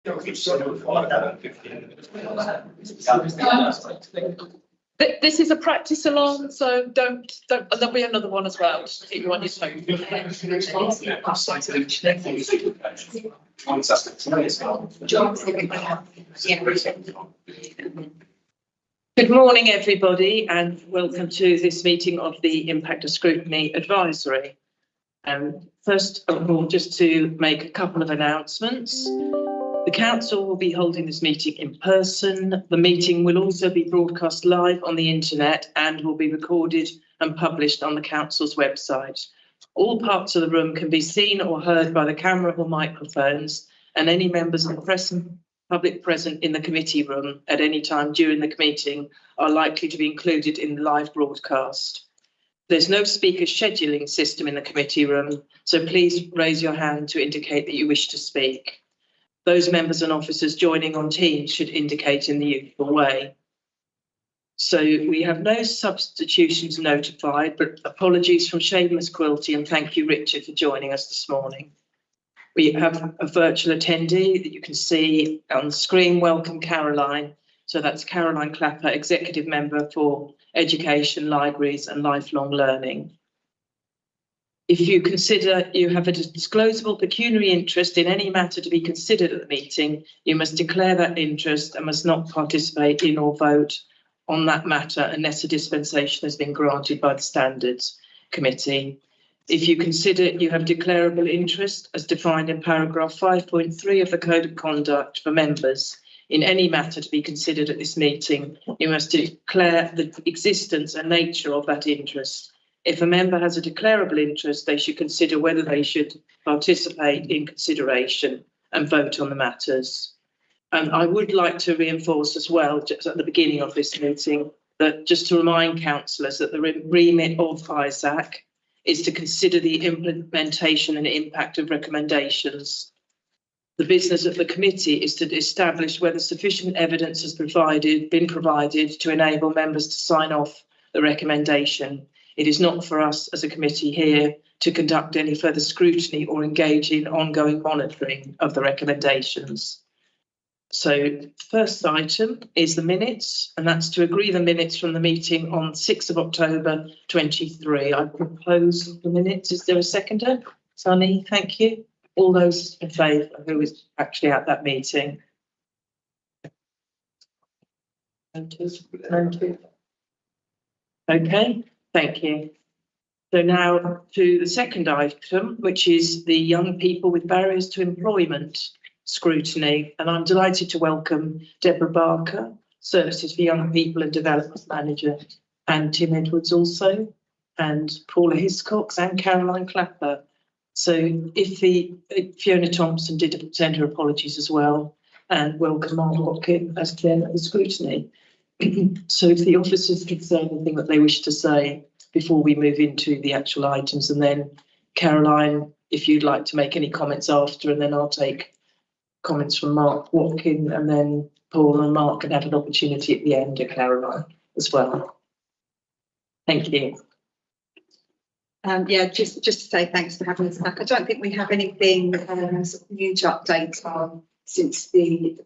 This is a practice alarm, so don't. There'll be another one as well. Just keep you on your toes. Good morning, everybody, and welcome to this meeting of the Impact of Scrutiny Advisory. First of all, just to make a couple of announcements. The Council will be holding this meeting in person. The meeting will also be broadcast live on the internet and will be recorded and published on the Council's website. All parts of the room can be seen or heard by the camera or microphones, and any members of the press and public present in the committee room at any time during the meeting are likely to be included in the live broadcast. There's no speaker scheduling system in the committee room, so please raise your hand to indicate that you wish to speak. Those members and officers joining on Teams should indicate in the usual way. So we have no substitutions notified, but apologies from Seamus Quilty, and thank you, Richard, for joining us this morning. We have a virtual attendee that you can see on the screen. Welcome, Caroline. So that's Caroline Clapper, Executive Member for Education, Libraries and Lifelong Learning. If you consider you have a disclosable pecuniary interest in any matter to be considered at the meeting, you must declare that interest and must not participate in or vote on that matter unless a dispensation has been granted by the Standards Committee. If you consider you have declarable interest as defined in paragraph 5.3 of the Code of Conduct for members in any matter to be considered at this meeting, you must declare the existence and nature of that interest. If a member has a declarable interest, they should consider whether they should participate in consideration and vote on the matters. And I would like to reinforce as well, just at the beginning of this meeting, that just to remind councillors that the remit of ISAC is to consider the implementation and impact of recommendations. The business of the committee is to establish whether sufficient evidence has been provided to enable members to sign off the recommendation. It is not for us as a committee here to conduct any further scrutiny or engage in ongoing monitoring of the recommendations. So first item is the minutes, and that's to agree the minutes from the meeting on 6th of October 23. I propose the minutes. Is there a seconder? Sunny, thank you. All those in favour who was actually at that meeting? Okay. Thank you. So now to the second item, which is the young people with barriers to employment scrutiny. And I'm delighted to welcome Deborah Barker, Services for Young People and Development Manager, and Tim Edwards also, and Paula Hiscox and Caroline Clapper. So if Fiona Thompson did send her apologies as well, and welcome Mark Watkin as chair of the scrutiny. So if the officers could say anything that they wish to say before we move into the actual items, and then Caroline, if you'd like to make any comments after, and then I'll take comments from Mark Watkin, and then Paul and Mark can have an opportunity at the end of Caroline as well. Thank you. Yeah, just to say thanks for having us back. I don't think we have anything new to update on since the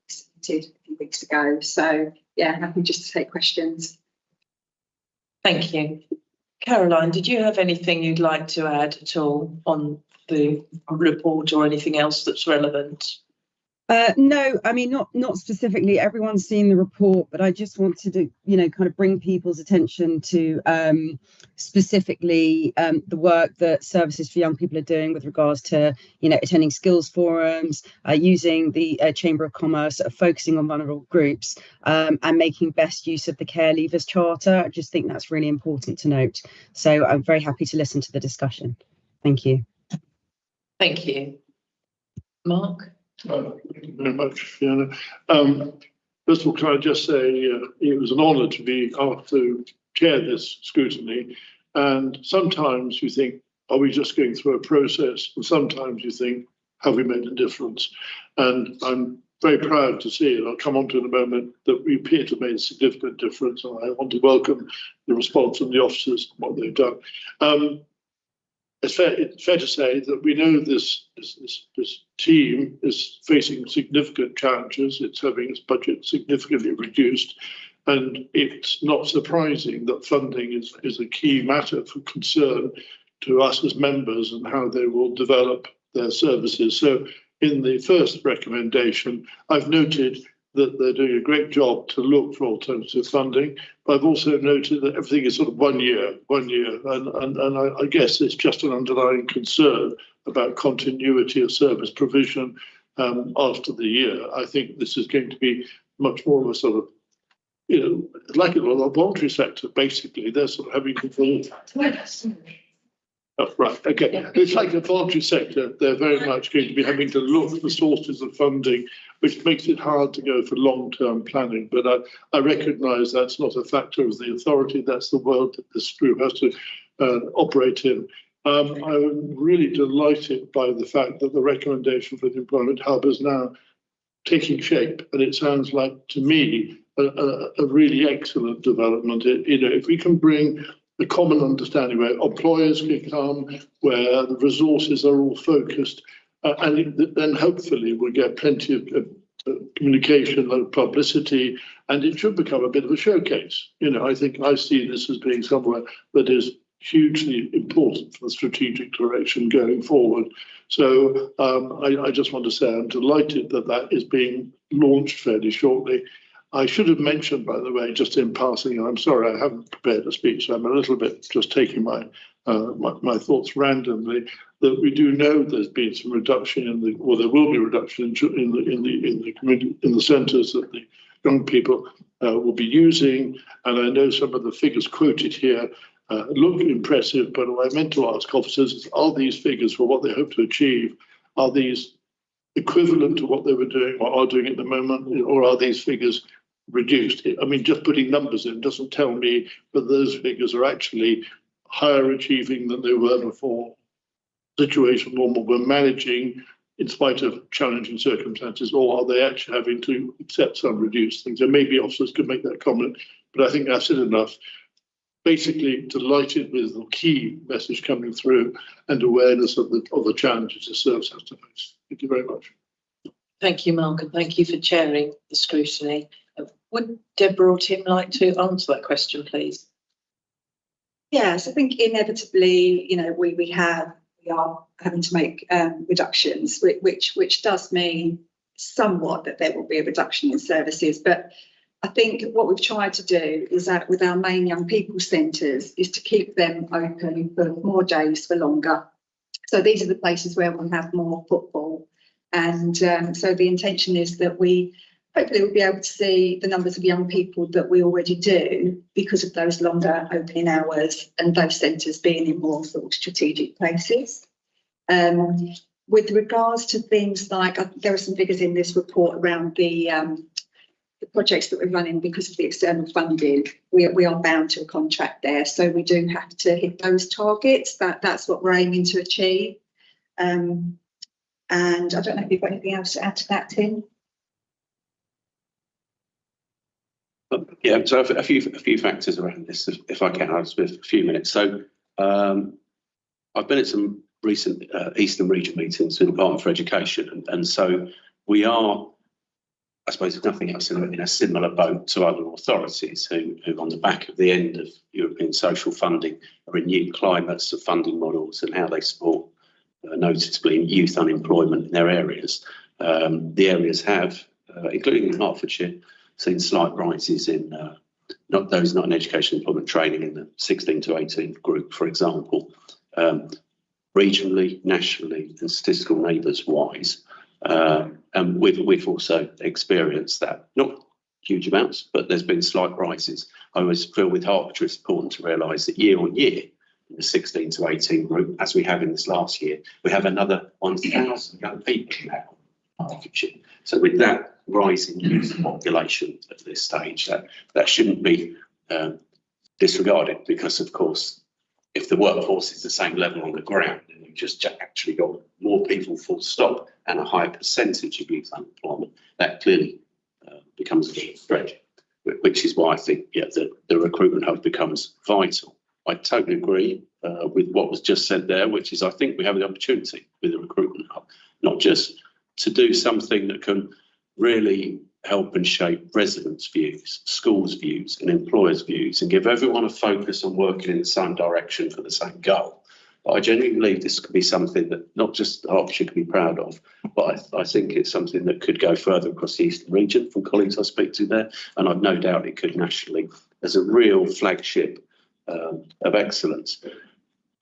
submitted a few weeks ago. So yeah, happy just to take questions. Thank you. Caroline, did you have anything you'd like to add at all on the report or anything else that's relevant? No, I mean, not specifically. Everyone's seen the report, but I just wanted to, kind of bring people's attention to specifically the work that Services for Young People are doing with regards to, attending skills forums, using the Chamber of Commerce, focusing on vulnerable groups, and making best use of the Care Leavers Charter. I just think that's really important to note. So I'm very happy to listen to the discussion. Thank you. Thank you. Mark? Thank you very much, Fiona. First of all, can I just say it was an honour to be asked to chair this scrutiny. And sometimes you think, are we just going through a process? And sometimes you think, have we made a difference? And I'm very proud to see, and I'll come on to in a moment, that we appear to have made a significant difference. And I want to welcome the response from the officers and what they've done. it's fair to say that we know this team is facing significant challenges. It's having its budget significantly reduced, and it's not surprising that funding is a key matter for concern to us as members and how they will develop their services. So in the first recommendation, I've noted that they're doing a great job to look for alternative funding, but I've also noted that everything is sort of 1 year, and I guess it's just an underlying concern about continuity of service provision after the year. I think this is going to be much more of a sort of, like a voluntary sector, basically. They're sort of having to Oh, right, okay. It's like the voluntary sector. They're very much going to be having to look for sources of funding, which makes it hard to go for long-term planning. But I recognise that's not a factor of the authority. That's the world that this group has to operate in. I'm really delighted by the fact that the recommendation for the Employment Hub is now taking shape. And it sounds like, to me, a really excellent development. If we can bring the common understanding where employers can come, where the resources are all focused, and then hopefully we'll get plenty of communication and publicity, and it should become a bit of a showcase. I think I see this as being somewhere that is hugely important for the strategic direction going forward. So I just want to say I'm delighted that is being launched fairly shortly. I should have mentioned, by the way, just in passing, and I'm sorry I haven't prepared a speech, so I'm a little bit just taking my thoughts randomly, that we do know there's been some reduction there will be reduction in the centres that the young people will be using, and I know some of the figures quoted here look impressive, but what I meant to ask officers is, are these figures for what they hope to achieve, are these equivalent to what they were doing or are doing at the moment, or are these figures reduced? I mean, just putting numbers in doesn't tell me that those figures are actually higher achieving than they were before. Situation normal, we're managing in spite of challenging circumstances, or are they actually having to accept some reduced things? And maybe officers could make that comment, but I think that's it enough. Basically, delighted with the key message coming through and awareness of the challenges the service has to face. Thank you very much. Thank you, Mark, and thank you for chairing the scrutiny. Would Deborah or Tim like to answer that question, please? Yes, I think inevitably, we are having to make reductions, which does mean somewhat that there will be a reduction in services. But I think what we've tried to do is that with our main young people centres is to keep them open for more days for longer. So these are the places where we'll have more football. And so the intention is that we hopefully will be able to see the numbers of young people that we already do because of those longer opening hours and those centres being in more sort of strategic places. With regards to things like, there are some figures in this report around the projects that we're running because of the external funding. We are bound to a contract there, so we do have to hit those targets. That's what we're aiming to achieve. And I don't know if you've got anything else to add to that, Tim. Yeah, so a few factors around this, if I can, I'll just spend a few minutes. So I've been at some recent Eastern Region meetings with the Department for Education, and so we are, I suppose, if nothing else, in a similar boat to other authorities who on the back of the end of European social funding are in new climates of funding models and how they support noticeably youth unemployment in their areas. The areas have, including in Hertfordshire, seen slight rises in not in education employment training in the 16 to 18 group, for example, regionally, nationally, and statistical neighbours wise. And we've also experienced that, not huge amounts, but there's been slight rises. I always feel with Hertfordshire it's important to realise that year on year, in the 16 to 18 group, as we have in this last year, we have another 1,000 young people now in Hertfordshire. So with that rising youth population at this stage, that shouldn't be disregarded, because of course, if the workforce is the same level on the ground and you've just actually got more people full stop and a higher percentage of youth unemployment, that clearly becomes a stretch, which is why I think the recruitment hub becomes vital. I totally agree with what was just said there, which is I think we have the opportunity with the recruitment hub, not just to do something that can really help and shape residents' views, schools' views and employers' views and give everyone a focus on working in the same direction for the same goal. But I genuinely believe this could be something that not just Hertfordshire can be proud of, but I think it's something that could go further across the Eastern region from colleagues I speak to there. And I've no doubt it could nationally as a real flagship of excellence.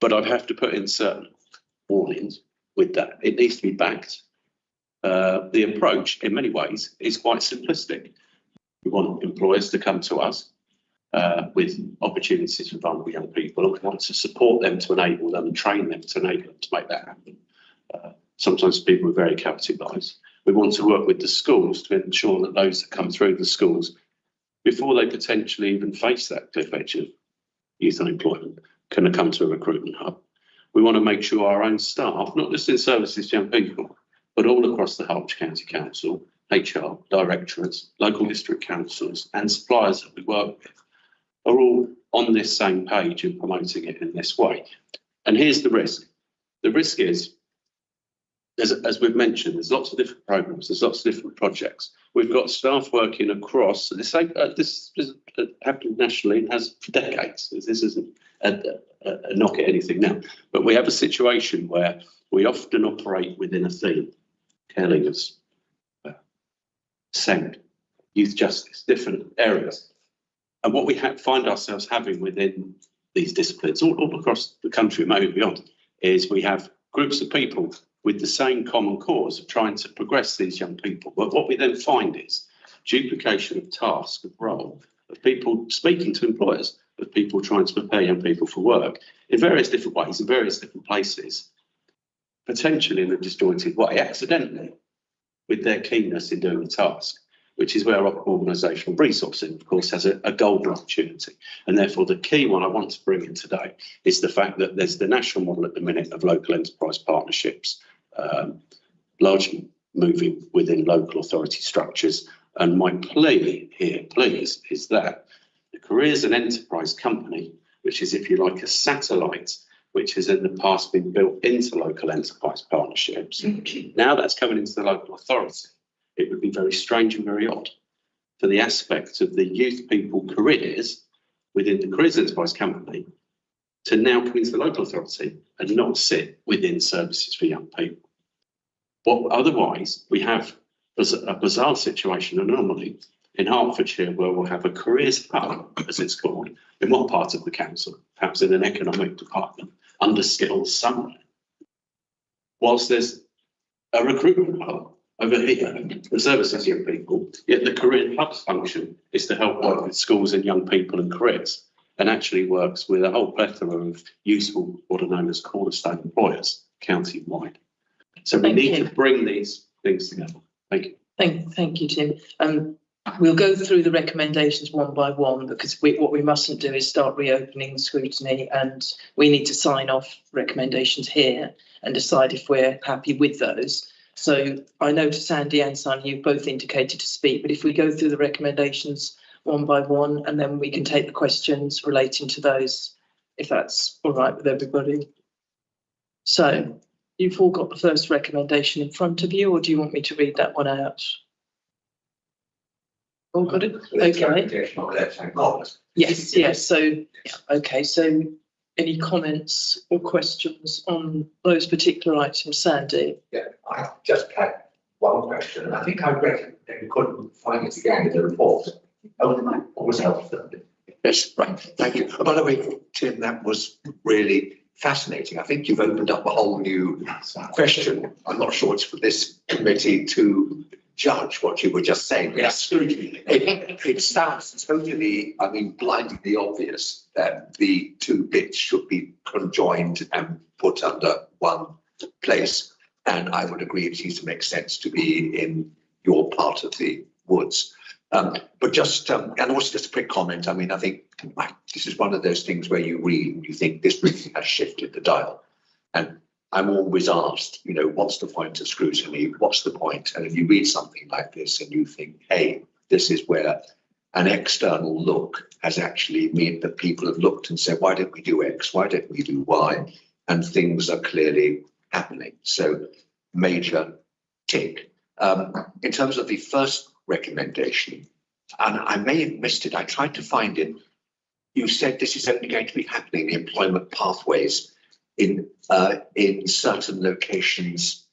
But I'd have to put in certain warnings with that. It needs to be backed. The approach in many ways is quite simplistic. We want employers to come to us with opportunities for vulnerable young people, and we want to support them to enable them and train them to enable them to make that happen. Sometimes people with very chaotic lives. We want to work with the schools to ensure that those that come through the schools, before they potentially even face that cliff edge of youth unemployment, can come to a recruitment hub. We want to make sure our own staff, not just in services to young people, but all across the Hertfordshire County Council, HR, directorates, local district councils and suppliers that we work with are all on this same page and promoting it in this way. And here's the risk. The risk is, as we've mentioned, there's lots of different programmes, there's lots of different projects. We've got staff working across, this has happened nationally and has for decades. This isn't a knock at anything now, but we have a situation where we often operate within a theme, carelessness, SEND, youth justice, different areas. And what we find ourselves having within these disciplines, all across the country, maybe beyond, is we have groups of people with the same common cause of trying to progress these young people. But what we then find is duplication of task, of role, of people speaking to employers, of people trying to prepare young people for work in various different ways, in various different places, potentially in a disjointed way, accidentally, with their keenness in doing the task, which is where organisational resourcing, of course, has a golden opportunity. And therefore, the key one I want to bring in today is the fact that there's the national model at the minute of local enterprise partnerships, largely moving within local authority structures. And my plea here, please, is that the Careers and Enterprise Company, which is, if you like, a satellite, which has in the past been built into local enterprise partnerships, now that's coming into the local authority. It would be very strange and very odd for the aspect of the youth people careers within the Careers Enterprise Company to now come into the local authority and not sit within services for young people. But otherwise, we have a bizarre situation, anomaly in Hertfordshire, where we'll have a careers hub, as it's called, in one part of the council, perhaps in an economic department, under skills somewhere, whilst there's a recruitment hub over here, the services young people, yet the career hub's function is to help work with schools and young people and careers, and actually works with a whole plethora of useful, what are known as cornerstone employers, county-wide. So we need to bring these things together. Thank you. Thank you, Tim. We'll go through the recommendations one by one, because what we mustn't do is start reopening scrutiny, and we need to sign off recommendations here and decide if we're happy with those. So I know to Sandy and Simon, you've both indicated to speak, but if we go through the recommendations one by one, and then we can take the questions relating to those, if that's all right with everybody. So you've all got the first recommendation in front of you, or do you want me to read that one out? All got it? Okay. Yes. So, yeah, okay. So any comments or questions on those particular items, Sandy? Yeah, I just had one question, and I think I read it and couldn't find it again in the report. Oh, was helpful. Yes, right. Thank you. By the way, Tim, that was really fascinating. I think you've opened up a whole new question. I'm not sure it's for this committee to judge what you were just saying. Yes, it sounds totally, blindingly obvious that the two bits should be conjoined and put under one place. And I would agree it needs to make sense to be in your part of the woods. But just, and also just a quick comment. I think this is one of those things where you read and you think this really has shifted the dial. And I'm always asked, what's the point of scrutiny? What's the point? And if you read something like this and you think, hey, this is where an external look has actually meant that people have looked and said, why don't we do X? Why don't we do Y? And things are clearly happening. So major tick. In terms of the first recommendation, and I may have missed it, I tried to find it. You said this is only going to be happening, the employment pathways in certain locations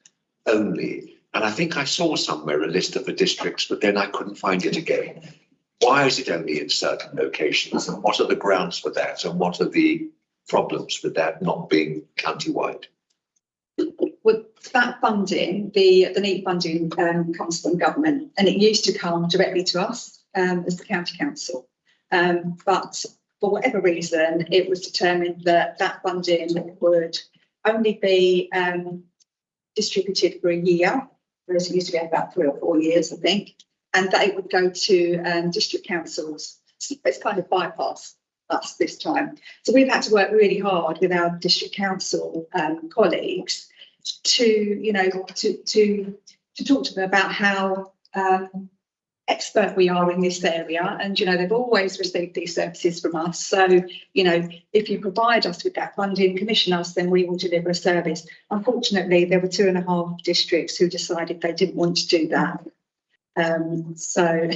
only. And I think I saw somewhere a list of the districts, but then I couldn't find it again. Why is it only in certain locations? And what are the grounds for that? And what are the problems with that not being countywide? Well, that funding, the NEAT funding comes from government, and it used to come directly to us as the county council. But for whatever reason, it was determined that that funding would only be distributed for a year, whereas it used to be about 3 or 4 years, I think, and that it would go to district councils. So it's kind of bypass us this time. So we've had to work really hard with our district council colleagues to talk to them about how expert we are in this area, and they've always received these services from us. So if you provide us with that funding, commission us, then we will deliver a service. Unfortunately, there were 2.5 districts who decided they didn't want to do that. So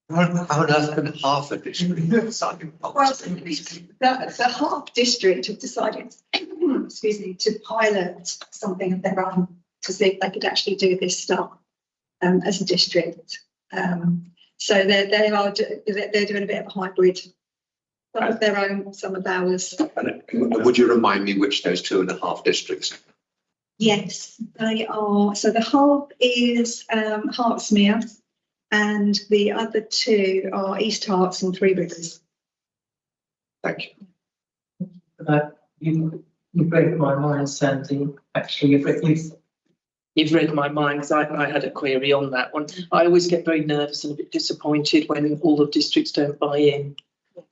How on earth can half a district decide? well, the half district have decided excuse me, to pilot something of their own to see if they could actually do this stuff as a district. So they're doing a bit of a hybrid, some of their own, some of ours. And would you remind me which those 2.5 districts? Yes, they are. So the half is Hertsmere, and the other 2 are East Herts and Three Rivers. Thank you. You've read my mind, Sandy. Actually, You've read my mind, because I had a query on that one. I always get very nervous and a bit disappointed when all the districts don't buy in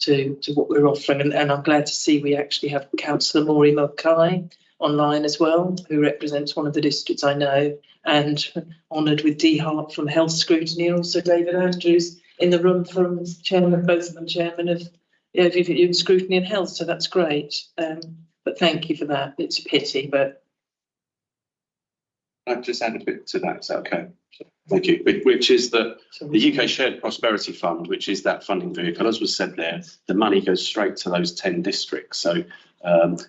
to what we're offering. And I'm glad to see we actually have Councillor Maureen Mackay online as well, who represents one of the districts I know, and honoured with D. Hart from Health Scrutiny, and also David Andrews in the room from chairman, both of them chairman of Scrutiny and Health. So that's great. But thank you for that. It's a pity, but I've just add a bit to that. Is that okay? Thank you. Which is the UK Shared Prosperity Fund, which is that funding vehicle. As was said there, the money goes straight to those 10 districts. So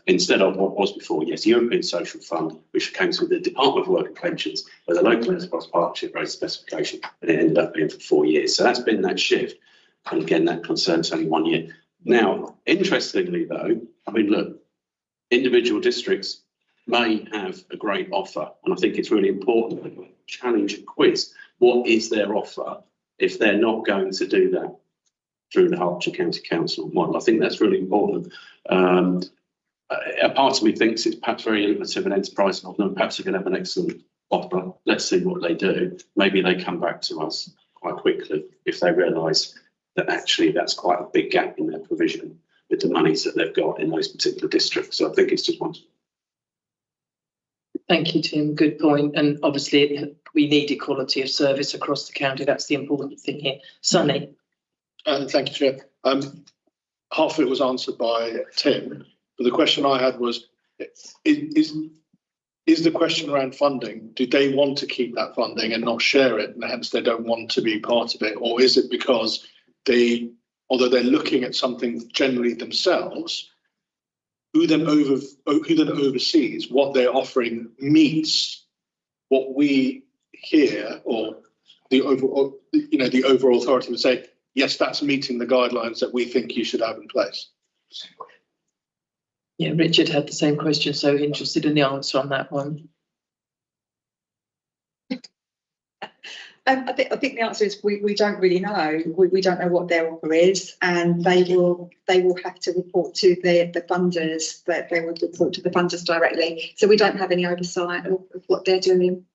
instead of what was before, yes, European Social Fund, which came through the Department of Work and Pensions, where the local enterprise partnership raised specification, but it ended up being for 4 years. So that's been that shift. And again, that concerns only 1 year. Now, interestingly, though, I mean, look, individual districts may have a great offer, and I think it's really important to challenge and quiz what is their offer if they're not going to do that through the Hertfordshire County Council model. I think that's really important. A part of me thinks it's perhaps very innovative and enterprise model, and perhaps they can have an excellent offer. Let's see what they do. Maybe they come back to us quite quickly if they realise that actually that's quite a big gap in their provision with the monies that they've got in those particular districts. So I think it's just one. thank you, Tim. Good point. And obviously we need equality of service across the county. That's the important thing here. Sonny. Thank you, Chair. Half of it was answered by Tim, but the question I had was, is the question around funding, do they want to keep that funding and not share it, and hence they don't want to be part of it? Or is it because although they're looking at something generally themselves, who then oversees what they're offering meets what we hear, or the overall authority would say, yes, that's meeting the guidelines that we think you should have in place? Yeah, Richard had the same question, so interested in the answer on that one. I think the answer is we don't really know. We don't know what their offer is, and they will have to report to the funders. That they will report to the funders directly. So we don't have any oversight of what they're doing.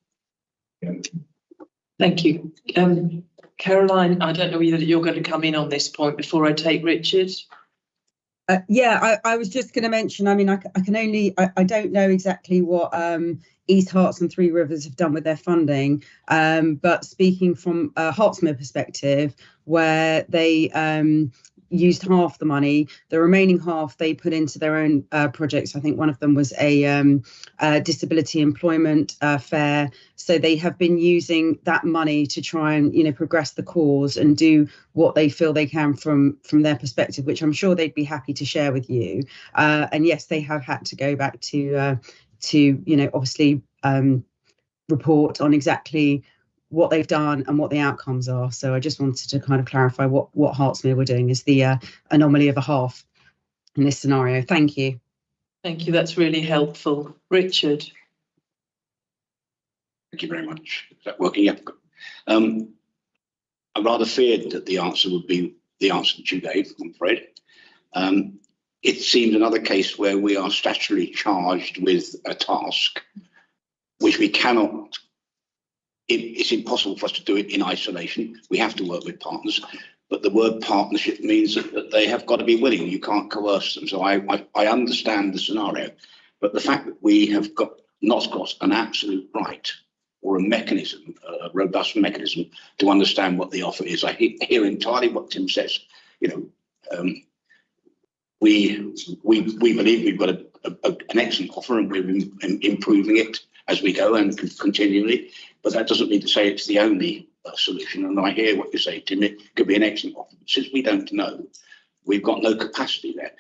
Thank you. Caroline, I don't know whether you're going to come in on this point before I take Richard. Yeah, I was just going to mention, I mean, I can only, I don't know exactly what East Herts and Three Rivers have done with their funding, but speaking from a Hertsmere perspective, where they used half the money, the remaining half they put into their own projects. I think one of them was a disability employment fair. So they have been using that money to try and, you know, progress the cause and do what they feel they can from their perspective, which I'm sure they'd be happy to share with you. And yes, they have had to go back to you know, obviously report on exactly what they've done and what the outcomes are. So I just wanted to kind of clarify what Hertsmere were doing is the anomaly of a half in this scenario. Thank you. Thank you. That's really helpful. Richard. Thank you very much. Is that working? Yeah. I rather feared that the answer would be the answer that you gave, I'm afraid. It seems another case where we are statutorily charged with a task which we cannot, it's impossible for us to do it in isolation. We have to work with partners, but the word partnership means that they have got to be willing. You can't coerce them. So I understand the scenario, but the fact that we have not got an absolute right or a mechanism, a robust mechanism to understand what the offer is. I hear entirely what Tim says. You know, we believe we've got an excellent offer and we're improving it as we go and continually, but that doesn't mean to say it's the only solution. And I hear what you say, Tim, it could be an excellent offer, but since we don't know, we've got no capacity there.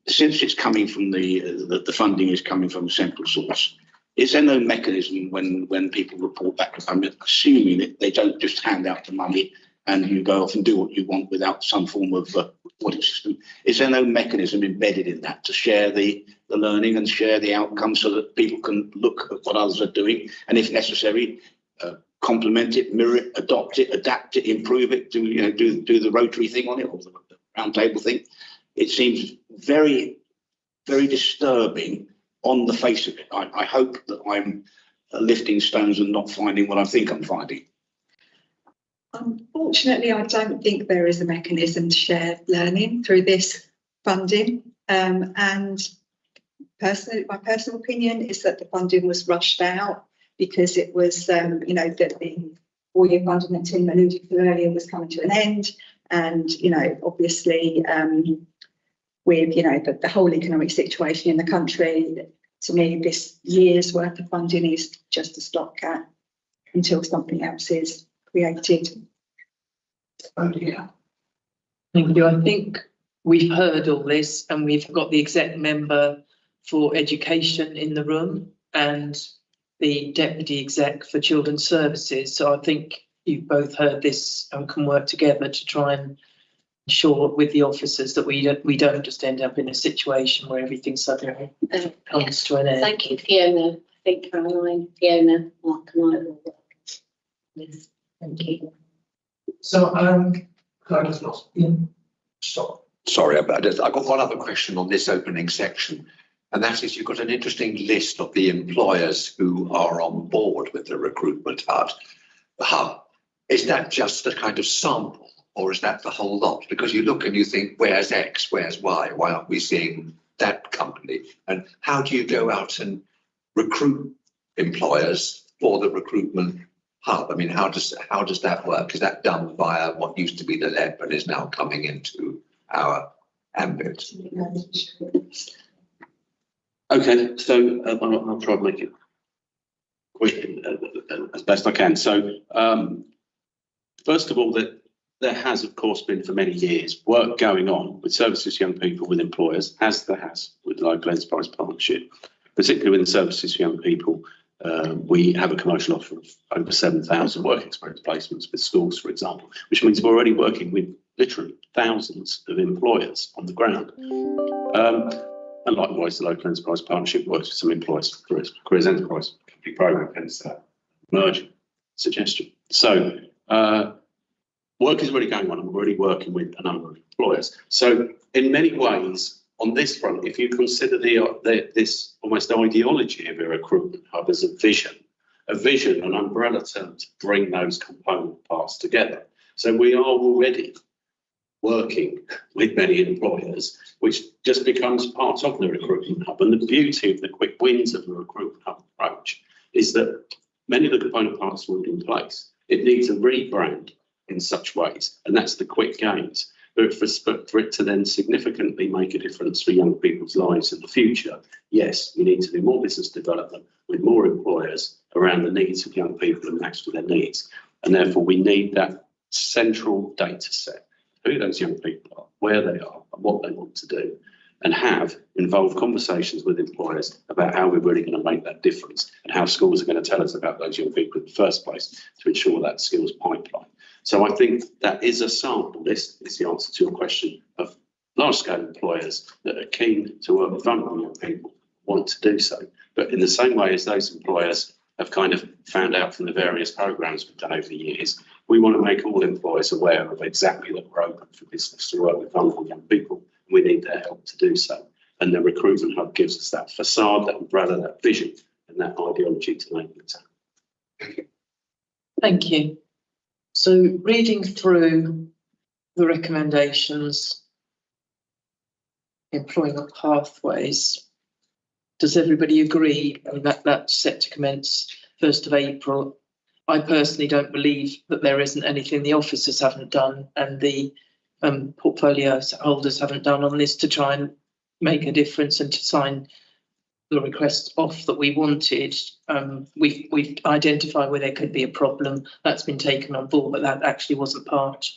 Since it's coming from the funding is coming from a central source, is there no mechanism when people report back? I'm assuming that they don't just hand out the money and you go off and do what you want without some form of reporting system. Is there no mechanism embedded in that to share the learning and share the outcomes so that people can look at what others are doing and, if necessary, complement it, mirror it, adopt it, adapt it, improve it, do the Rotary thing on it or the round table thing? It seems very, very disturbing on the face of it. I hope that I'm lifting stones and not finding what I think I'm finding. Unfortunately, I don't think there is a mechanism to share learning through this funding. And personally, my personal opinion is that the funding was rushed out because it was, you know, that the 4-year funding that Tim alluded to earlier was coming to an end. And, you know, obviously, with, you know, the whole economic situation in the country, to me, this year's worth of funding is just a stopgap until something else is created. Oh, yeah. Thank you. I think we've heard all this and we've got the exec member for education in the room and the deputy exec for children's services. So I think you've both heard this and can work together to try and ensure with the officers that we don't just end up in a situation where everything suddenly comes to an end. Thank you, Fiona. I think Caroline, Fiona, Mark and I will work. Yes, thank you. So, I just lost. Sorry, I've got one other question on this opening section, and that is you've got an interesting list of the employers who are on board with the recruitment hub. Is that just a kind of sample, or is that the whole lot? Because you look and you think, where's X, where's Y? Why aren't we seeing that company? And how do you go out and recruit employers for the recruitment hub? I mean, how does that work? Is that done via what used to be the LEP and is now coming into our ambit? Okay, so I'll try and make it quick as best I can. So first of all, there has, of course, been for many years work going on with services young people with employers, as there has with the Local Enterprise Partnership, particularly with the services young people. We have a commercial offer of over 7,000 work experience placements with schools, for example, which means we're already working with literally thousands of employers on the ground. And likewise, the Local Enterprise Partnership works with some employers, careers enterprise company program, hence that merger suggestion. So work is already going on and we're already working with a number of employers. So in many ways, on this front, if you consider this almost ideology of a recruitment hub as a vision, an umbrella term to bring those component parts together. So we are already working with many employers, which just becomes part of the recruitment hub. And the beauty of the quick wins of the recruitment hub approach is that many of the component parts are already in place. It needs a rebrand in such ways, and that's the quick gains. But for it to then significantly make a difference for young people's lives in the future, yes, we need to do more business development with more employers around the needs of young people and match to their needs. And therefore, we need that central data set, who those young people are, where they are, and what they want to do, and have involved conversations with employers about how we're really going to make that difference and how schools are going to tell us about those young people in the first place to ensure that skills pipeline. So I think that is a sample list, is the answer to your question, of large-scale employers that are keen to work with vulnerable young people, want to do so. But in the same way as those employers have kind of found out from the various programs we've done over the years, we want to make all employers aware of exactly that we're open for business to work with vulnerable young people. We need their help to do so. And the recruitment hub gives us that facade, that umbrella, that vision, and that ideology to enable it. Thank you. So reading through the recommendations, employment pathways, does everybody agree that that's set to commence 1st of April? I personally don't believe that there isn't anything the officers haven't done and the portfolio holders haven't done on this to try and make a difference and to sign the request off that we wanted. We've identified where there could be a problem. That's been taken on board, but that actually wasn't part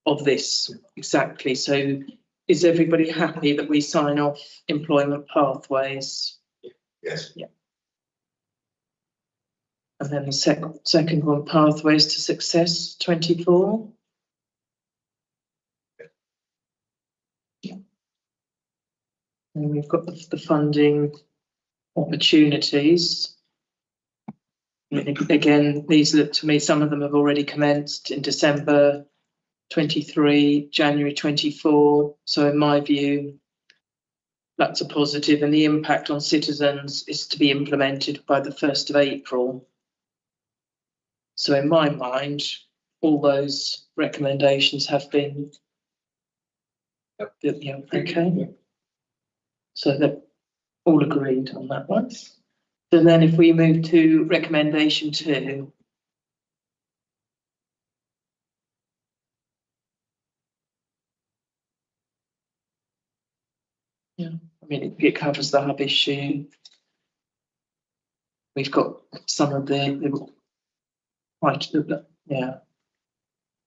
of this exactly. So is everybody happy that we sign off employment pathways? Yes. Yeah. And then the second one, pathways to success 24. Yeah. And we've got the funding opportunities. Again, these look to me, some of them have already commenced in December 23, January 24. So in my view, that's a positive, and the impact on citizens is to be implemented by the 1st of April. So in my mind, all those recommendations have been, yeah, okay. So they're all agreed on that one. So then if we move to recommendation 2. Yeah, I mean, it covers the hub issue. We've got some of the right, yeah,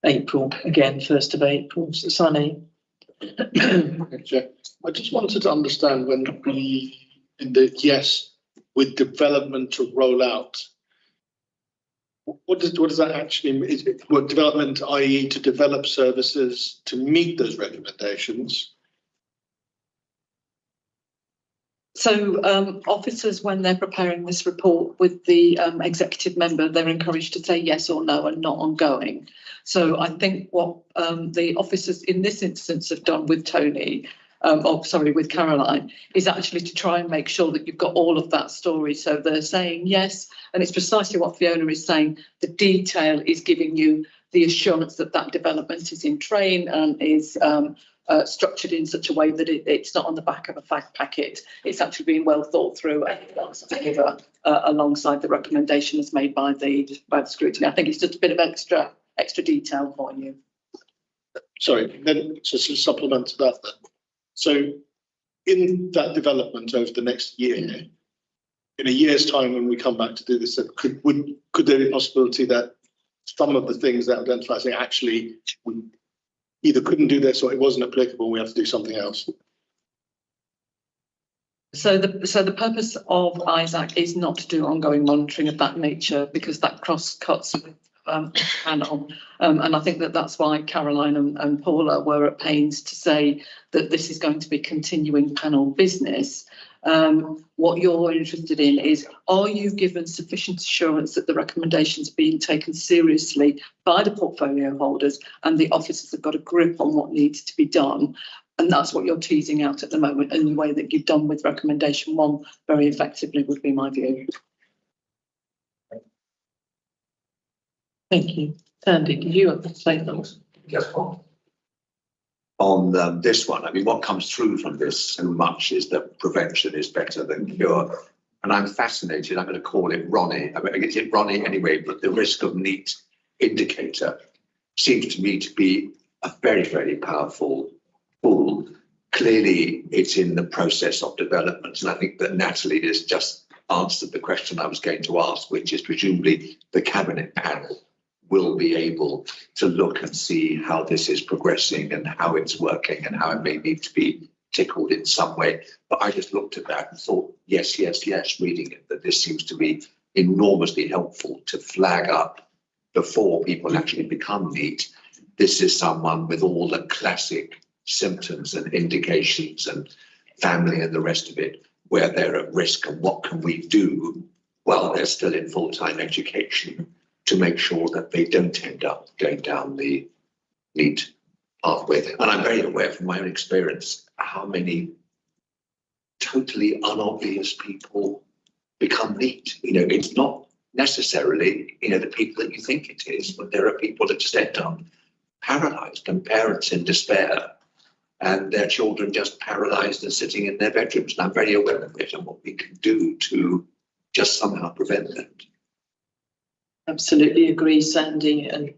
April, again, 1st of April, so sunny. Okay. I just wanted to understand when we, in the yes, with development to roll out, what does that actually mean? Is it what development, i.e. to develop services to meet those recommendations? So officers, when they're preparing this report with the executive member, they're encouraged to say yes or no and not ongoing. So I think what the officers in this instance have done with Tony, with Caroline, is actually to try and make sure that you've got all of that story. So they're saying yes, and it's precisely what Fiona is saying. The detail is giving you the assurance that that development is in train and is structured in such a way that it's not on the back of a fact packet. It's actually being well thought through and alongside the recommendations made by the scrutiny. I think it's just a bit of extra detail for you. Sorry, then just to supplement to that then. So in that development over the next year, in a year's time when we come back to do this, could there be a possibility that some of the things that identify saying actually we either couldn't do this or it wasn't applicable, we have to do something else? So the purpose of Isaac is not to do ongoing monitoring of that nature, because that cross-cuts with panel. And I think that's why Caroline and Paula were at pains to say that this is going to be continuing panel business. What you're interested in is, are you given sufficient assurance that the recommendations are being taken seriously by the portfolio holders and the officers have got a grip on what needs to be done? And that's what you're teasing out at the moment, in the way that you've done with recommendation 1 very effectively, would be my view. Thank you. Sandy, did you say those? Just one. on this one. I mean, what comes through from this so much is that prevention is better than cure. And I'm fascinated, I'm going to call it Ronnie. I mean, it's Ronnie anyway, but the risk of neat indicator seems to me to be a very, very powerful tool. Clearly, it's in the process of development. And I think that Natalie has just answered the question I was going to ask, which is presumably the Cabinet panel will be able to look and see how this is progressing and how it's working and how it may need to be tickled in some way. But I just looked at that and thought, yes, reading it, that this seems to be enormously helpful to flag up before people actually become neat. This is someone with all the classic symptoms and indications and family and the rest of it, where they're at risk, and what can we do while they're still in full-time education to make sure that they don't end up going down the neat pathway. And I'm very aware from my own experience how many totally unobvious people become neat. You know, it's not necessarily, you know, the people that you think it is, but there are people that just end up paralyzed, and parents in despair, and their children just paralyzed and sitting in their bedrooms. And I'm very aware of it and what we can do to just somehow prevent that. Absolutely agree, Sandy, and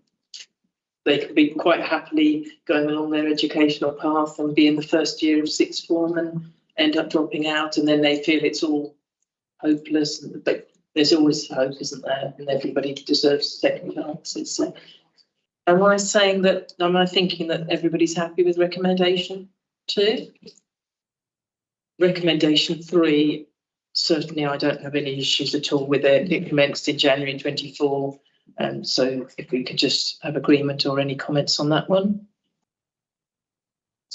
they could be quite happily going along their educational path and be in the first year of sixth form and end up dropping out, and then they feel it's all hopeless. But there's always hope, isn't there? And everybody deserves second chances. So, am I thinking that everybody's happy with recommendation 2? Recommendation 3. Certainly, I don't have any issues at all with it. It commenced in January 24. And so if we could just have agreement or any comments on that one.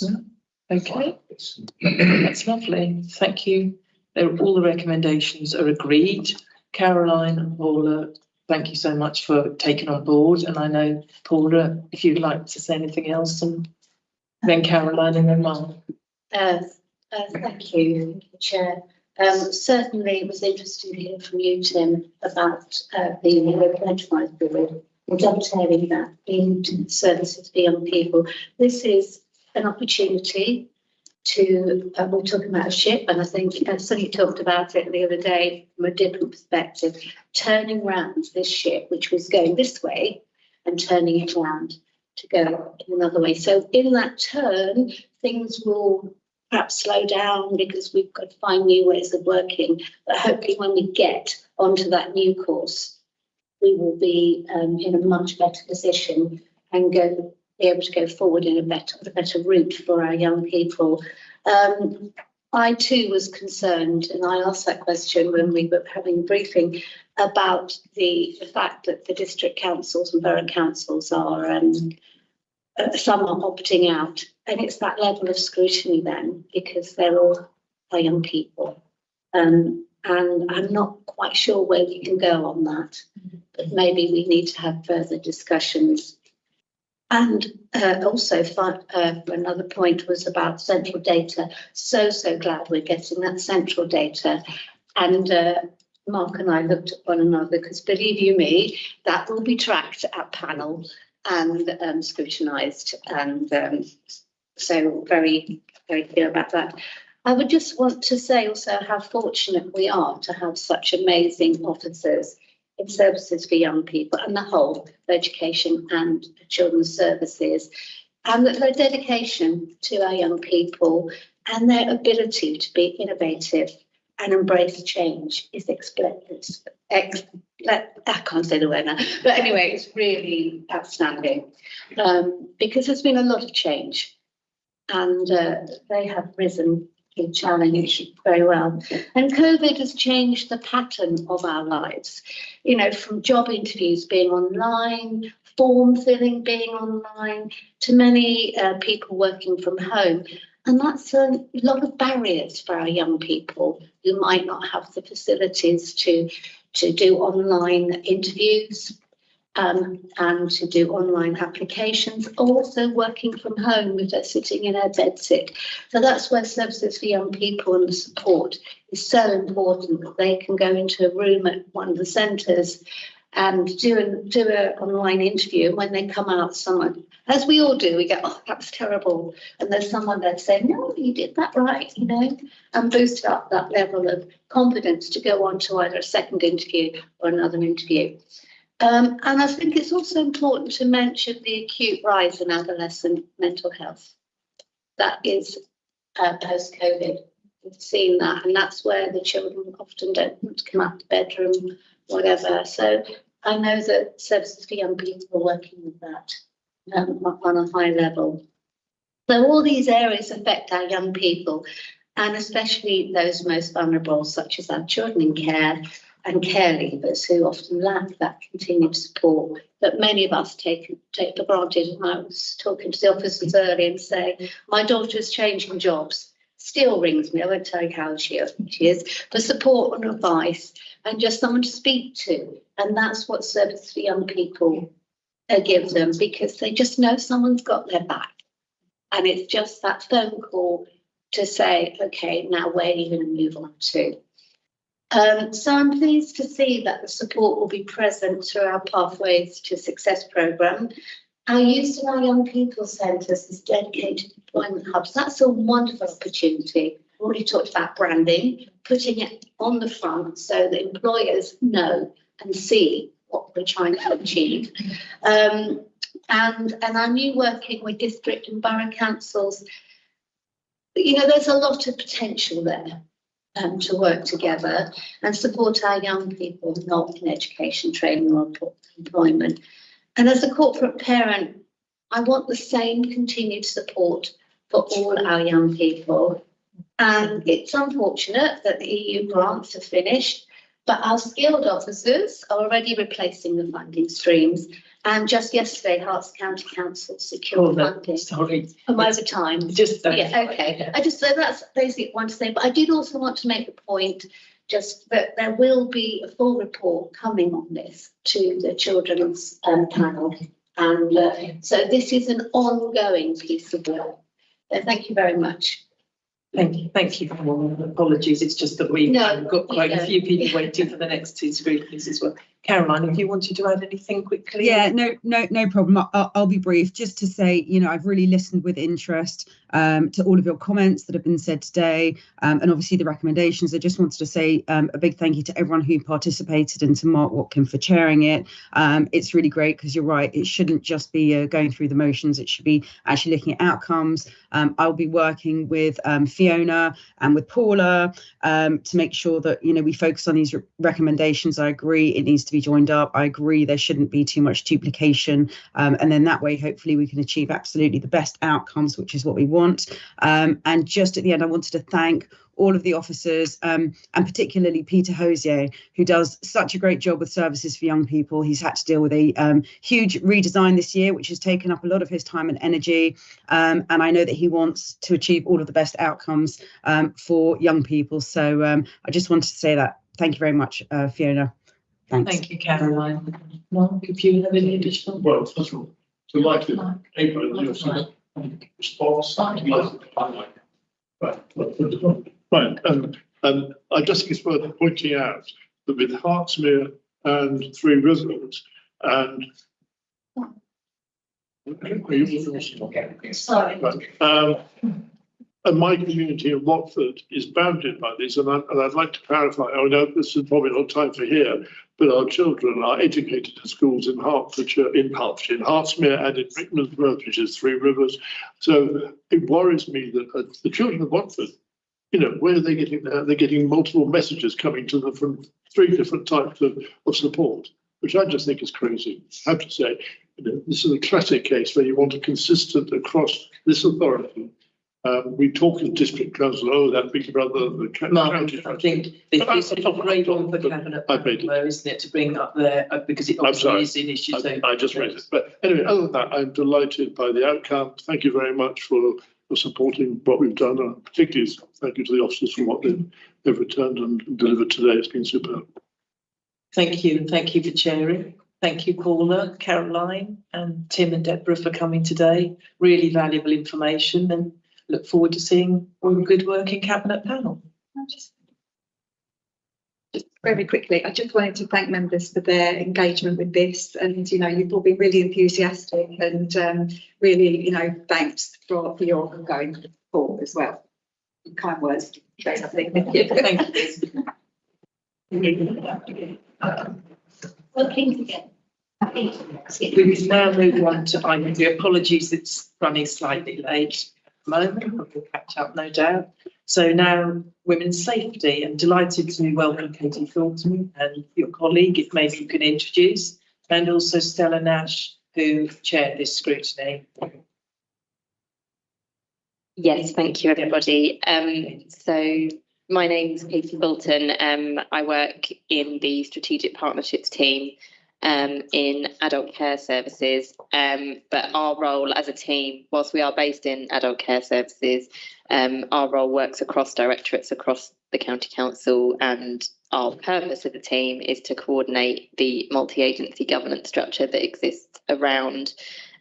No? Okay, that's lovely. Thank you. All the recommendations are agreed. Caroline and Paula, thank you so much for taking on board. And I know, Paula, if you'd like to say anything else, and then Caroline and then Mark. Thank you, Chair. Certainly it was interesting to hear from you, Tim, about the local enterprise bill and dovetailing that into services for young people. This is an opportunity to, we're talking about a ship, and I think Sonny talked about it the other day from a different perspective, turning around this ship, which was going this way, and turning it around to go in another way. So in that turn, things will perhaps slow down because we've got to find new ways of working. But hopefully when we get onto that new course, we will be in a much better position and be able to go forward in a better route for our young people. I too was concerned, and I asked that question when we were having a briefing about the fact that the district councils and borough councils are some are opting out, and it's that level of scrutiny then, because they're all our young people. And I'm not quite sure where we can go on that, but maybe we need to have further discussions. And also, another point was about central data. So glad we're getting that central data. And Mark and I looked at one another, because believe you me, that will be tracked at panel and scrutinised, and so very, very clear about that. I would just want to say also how fortunate we are to have such amazing officers in services for young people and the whole of education and children's services, and that their dedication to our young people and their ability to be innovative and embrace change is I can't say the word now, but anyway, it's really outstanding, because there's been a lot of change, and they have risen to the challenge very well. And COVID has changed the pattern of our lives, you know, from job interviews being online, form filling being online, to many people working from home. And that's a lot of barriers for our young people who might not have the facilities to do online interviews and to do online applications, also working from home if they're sitting in their bed sick. So that's where services for young people and the support is so important, that they can go into a room at one of the centres and do an online interview. And when they come out, someone, as we all do, we go, oh, that was terrible. And there's someone there saying, no, you did that right, you know, and boost up that level of confidence to go on to either a second interview or another interview. And I think it's also important to mention the acute rise in adolescent mental health. That is post-COVID. We've seen that, and that's where the children often don't want to come out of the bedroom, whatever. So I know that services for young people are working with that on a high level. So all these areas affect our young people, and especially those most vulnerable, such as our children in care and care leavers, who often lack that continued support that many of us take for granted. And I was talking to the officers earlier and say, my daughter's changing jobs, still rings me, I won't tell you how she is, for support and advice and just someone to speak to. And that's what Service for Young People gives them, because they just know someone's got their back. And it's just that phone call to say, okay, now where are you going to move on to? So I'm pleased to see that the support will be present through our Pathways to Success programme. Our use of our young people centres as dedicated employment hubs, that's a wonderful opportunity. We've already talked about branding, putting it on the front so that employers know and see what we're trying to achieve. And I knew working with district and borough councils, you know, there's a lot of potential there. To work together and support our young people not in education, training or employment. And as a corporate parent, I want the same continued support for all our young people. And it's unfortunate that the EU grants are finished, but our skilled officers are already replacing the funding streams. And just yesterday, Herts County Council secured funding from overtime. Just yeah, okay. So that's basically what I want to say. But I did also want to make the point just that there will be a full report coming on this to the children's panel. And so this is an ongoing piece of work. So thank you very much. Thank you. Apologies, it's just that we've got quite a few people waiting for the next two scrutinies as well. Caroline, if you wanted to add anything quickly. Yeah, no problem. I'll be brief. Just to say, you know, I've really listened with interest to all of your comments that have been said today, and obviously the recommendations. I just wanted to say a big thank you to everyone who participated and to Mark Watkin for chairing it. It's really great because you're right, it shouldn't just be going through the motions. It should be actually looking at outcomes. I'll be working with Fiona and with Paula to make sure that, you know, we focus on these recommendations. I agree it needs to be joined up. I agree there shouldn't be too much duplication, and then that way hopefully we can achieve absolutely the best outcomes, which is what we want. And just at the end, I wanted to thank all of the officers, and particularly Peter Hosier, who does such a great job with Services for Young People. He's had to deal with a huge redesign this year, which has taken up a lot of his time and energy. And I know that he wants to achieve all of the best outcomes for young people. So I just wanted to say that. Thank you very much, Fiona. Thanks. Thank you, Caroline. Mark, if you have any additional. Well, first of all, delighted, April, you're saying response. Right, and I just think it's worth pointing out that with Hertsmere and Three Rivers and Sorry. and my community in Watford is bounded by this, and I'd like to clarify. I know this is probably not time for here, but our children are educated at schools in Hertfordshire, in Hertsmere, and in Rickmansworth, which is Three Rivers. So it worries me that the children of Watford, you know, where are they getting that? They're getting multiple messages coming to them from three different types of support, which I just think is crazy. I have to say, you know, this is a classic case where you want a consistent across this authority. We talk in district council, oh, that big brother, the county. I think this is a great one for cabinet, isn't it, to bring up there because it obviously is an issue. I just read it, but anyway, other than that, I'm delighted by the outcome. Thank you very much for supporting what we've done, and particularly thank you to the officers for what they've returned and delivered today. It's been superb. Thank you, and thank you for chairing. Thank you, Paula, Caroline, and Tim and Deborah for coming today. Really valuable information, and look forward to seeing all the good work in Cabinet panel. very quickly, I just wanted to thank members for their engagement with this, and you've all been really enthusiastic, and really, thanks for your ongoing support as well. Kind words, very lovely. Thank you. Thank you. Working together. We've now moved on to item 3. Apologies, it's running slightly late at the moment, but we'll catch up, no doubt. So now, women's safety, and delighted to welcome Katie Thornton and your colleague, if maybe you can introduce, and also Stella Nash, who chaired this scrutiny. Yes, thank you, everybody. So my name is Katie Bolton. I work in the strategic partnerships team in adult care services. But our role as a team, whilst we are based in adult care services, our role works across directorates across the county council, and our purpose of the team is to coordinate the multi-agency governance structure that exists around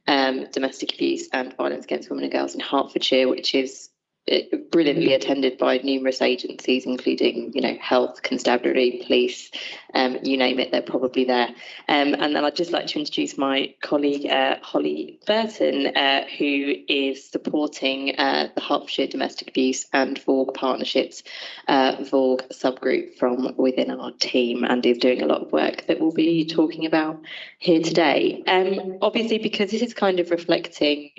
domestic abuse and violence against women and girls in Hertfordshire, which is brilliantly attended by numerous agencies, including, health, constabulary, police, you name it, they're probably there. And then I'd just like to introduce my colleague, Holly Burton, who is supporting the Hertfordshire Domestic Abuse and VAUG Partnerships, VAUG subgroup from within our team, and is doing a lot of work that we'll be talking about here today. Obviously, because this is kind of reflecting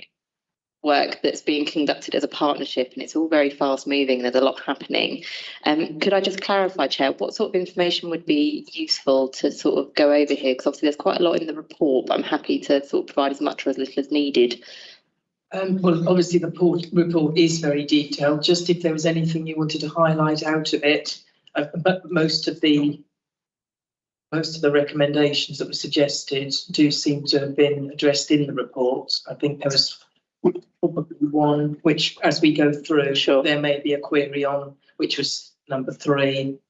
work that's being conducted as a partnership, and it's all very fast moving, there's a lot happening. Could I just clarify, Chair, what sort of information would be useful to sort of go over here? Because obviously there's quite a lot in the report, but I'm happy to sort of provide as much or as little as needed. Well, obviously the report is very detailed. Just if there was anything you wanted to highlight out of it, but most of the recommendations that were suggested do seem to have been addressed in the report. I think there was probably one which, as we go through, Sure, there may be a query on, which was number 3.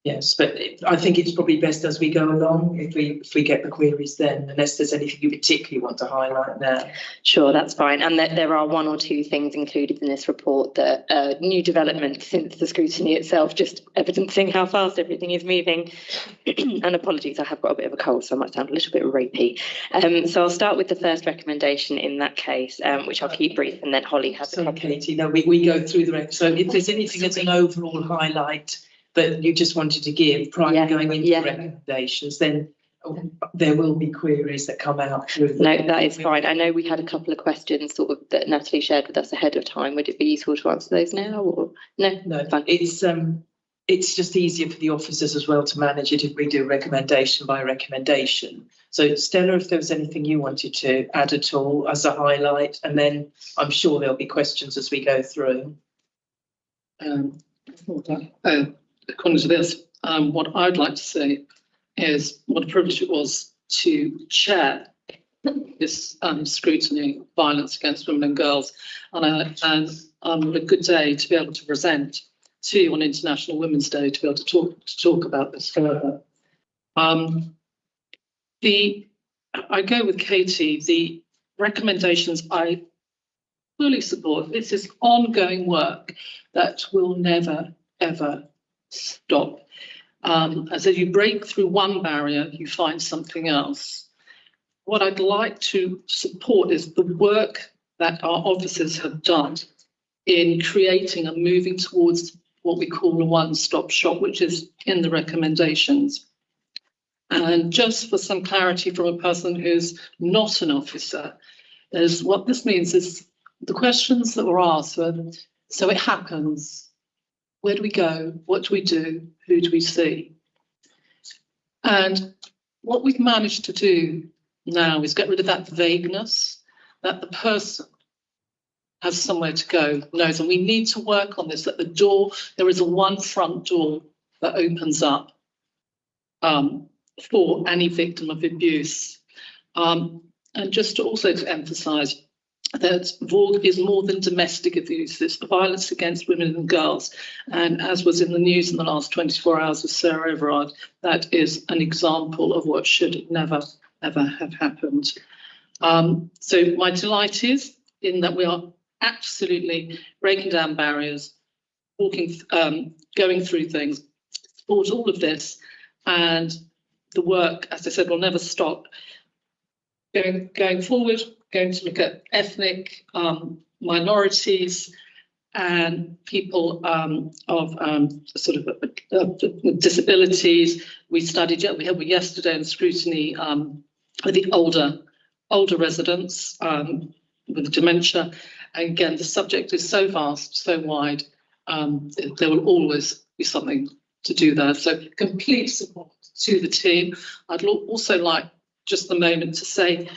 Yes, but I think it's probably best as we go along, if we get the queries then, unless there's anything you particularly want to highlight now. Sure, that's fine. And there are 1 or 2 things included in this report that new development since the scrutiny itself, just evidencing how fast everything is moving. And apologies, I have got a bit of a cold, so I might sound a little bit rapey. So I'll start with the first recommendation in that case, which I'll keep brief, and then Holly has a couple. Katie, no, we go through the so if there's anything as an overall highlight that you just wanted to give prior to going into the recommendations, then there will be queries that come out through. No, that is fine. I know we had a couple of questions sort of that Natalie shared with us ahead of time. Would it be useful to answer those now, or no? No, fine. It's just easier for the officers as well to manage it if we do recommendation by recommendation. So Stella, if there was anything you wanted to add at all as a highlight, and then I'm sure there'll be questions as we go through. According to this, what I'd like to say is what a privilege it was to chair this scrutiny of violence against women and girls, and what a good day to be able to present to you on International Women's Day, to be able to talk about this further. I go with Katie. The recommendations I fully support. This is ongoing work that will never ever stop. As you break through one barrier, you find something else. What I'd like to support is the work that our officers have done in creating and moving towards what we call a one-stop shop, which is in the recommendations. And just for some clarity from a person who's not an officer, is what this means is the questions that were asked were, so it happens. Where do we go? What do we do? Who do we see? And what we've managed to do now is get rid of that vagueness, that the person has somewhere to go, knows, and we need to work on this, that the door, there is a one front door that opens up for any victim of abuse. And just to also to emphasise that VAUG is more than domestic abuse, it's violence against women and girls. And as was in the news in the last 24 hours with Sarah Everard, that is an example of what should never, ever have happened. So my delight is in that we are absolutely breaking down barriers, going through things, support all of this, and the work, as I said, will never stop. Going forward, going to look at ethnic minorities and people of disabilities. We studied yesterday in Scrutiny with the older residents with dementia. And again, the subject is so vast, so wide. There will always be something to do there. So complete support to the team. I'd also like just the moment to say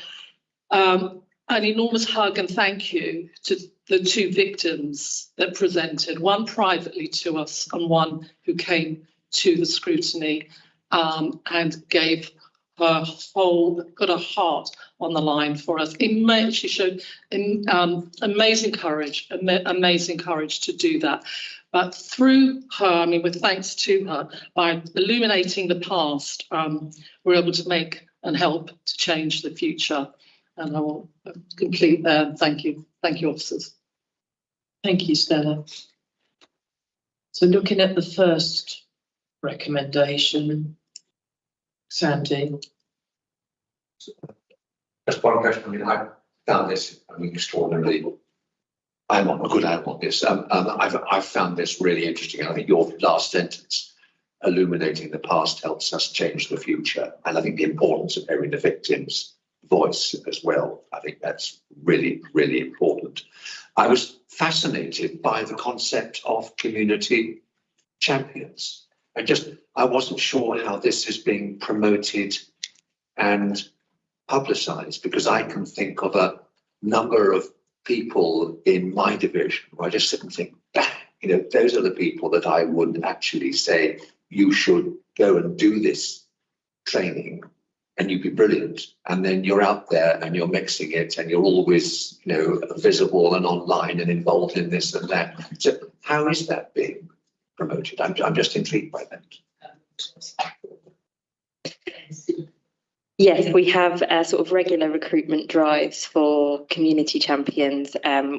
an enormous hug and thank you to the two victims that presented, one privately to us and one who came to the scrutiny and gave her put her heart on the line for us. She showed amazing courage to do that. But through her, with thanks to her, by illuminating the past, we're able to make and help to change the future. And I will complete there. Thank you, officers. Thank you, Stella. So looking at the first recommendation, Sandy. Just one question. I found this extraordinarily. I'm good on this. I've found this really interesting. I think your last sentence, illuminating the past, helps us change the future. And I think the importance of hearing the victims' voice as well. I think that's really, really important. I was fascinated by the concept of community champions. I wasn't sure how this is being promoted and publicised, because I can think of a number of people in my division where I just sit and think, those are the people that I would actually say, you should go and do this training and you'd be brilliant. And then you're out there and you're mixing it and you're always, visible and online and involved in this and that. So how is that being promoted? I'm just intrigued by that. Yes, we have sort of regular recruitment drives for community champions.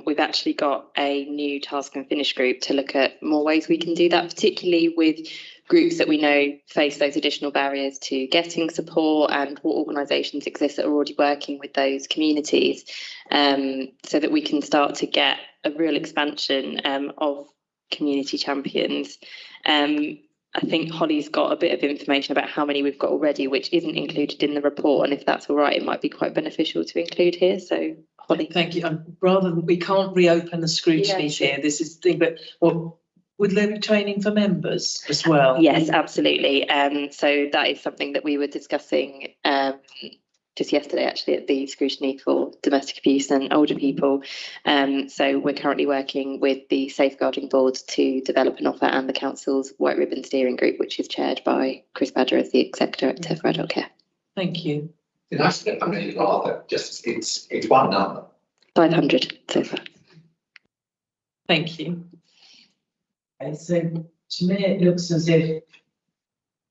We've actually got a new task and finish group to look at more ways we can do that, particularly with groups that we know face those additional barriers to getting support, and what organisations exist that are already working with those communities, so that we can start to get a real expansion of community champions. I think Holly's got a bit of information about how many we've got already, which isn't included in the report. And if that's all right, it might be quite beneficial to include here. So, Holly. Thank you. Rather than, we can't reopen the scrutiny here. This is the thing, but would there be training for members as well? Yes, absolutely. So that is something that we were discussing just yesterday, actually, at the scrutiny for domestic abuse and older people. So we're currently working with the Safeguarding Board to develop an offer, and the council's White Ribbon Steering Group, which is chaired by Chris Badger as the Exec Director for Adult Care. Thank you. It's one number. 500 so far. Thank you. Okay, so to me, it looks as if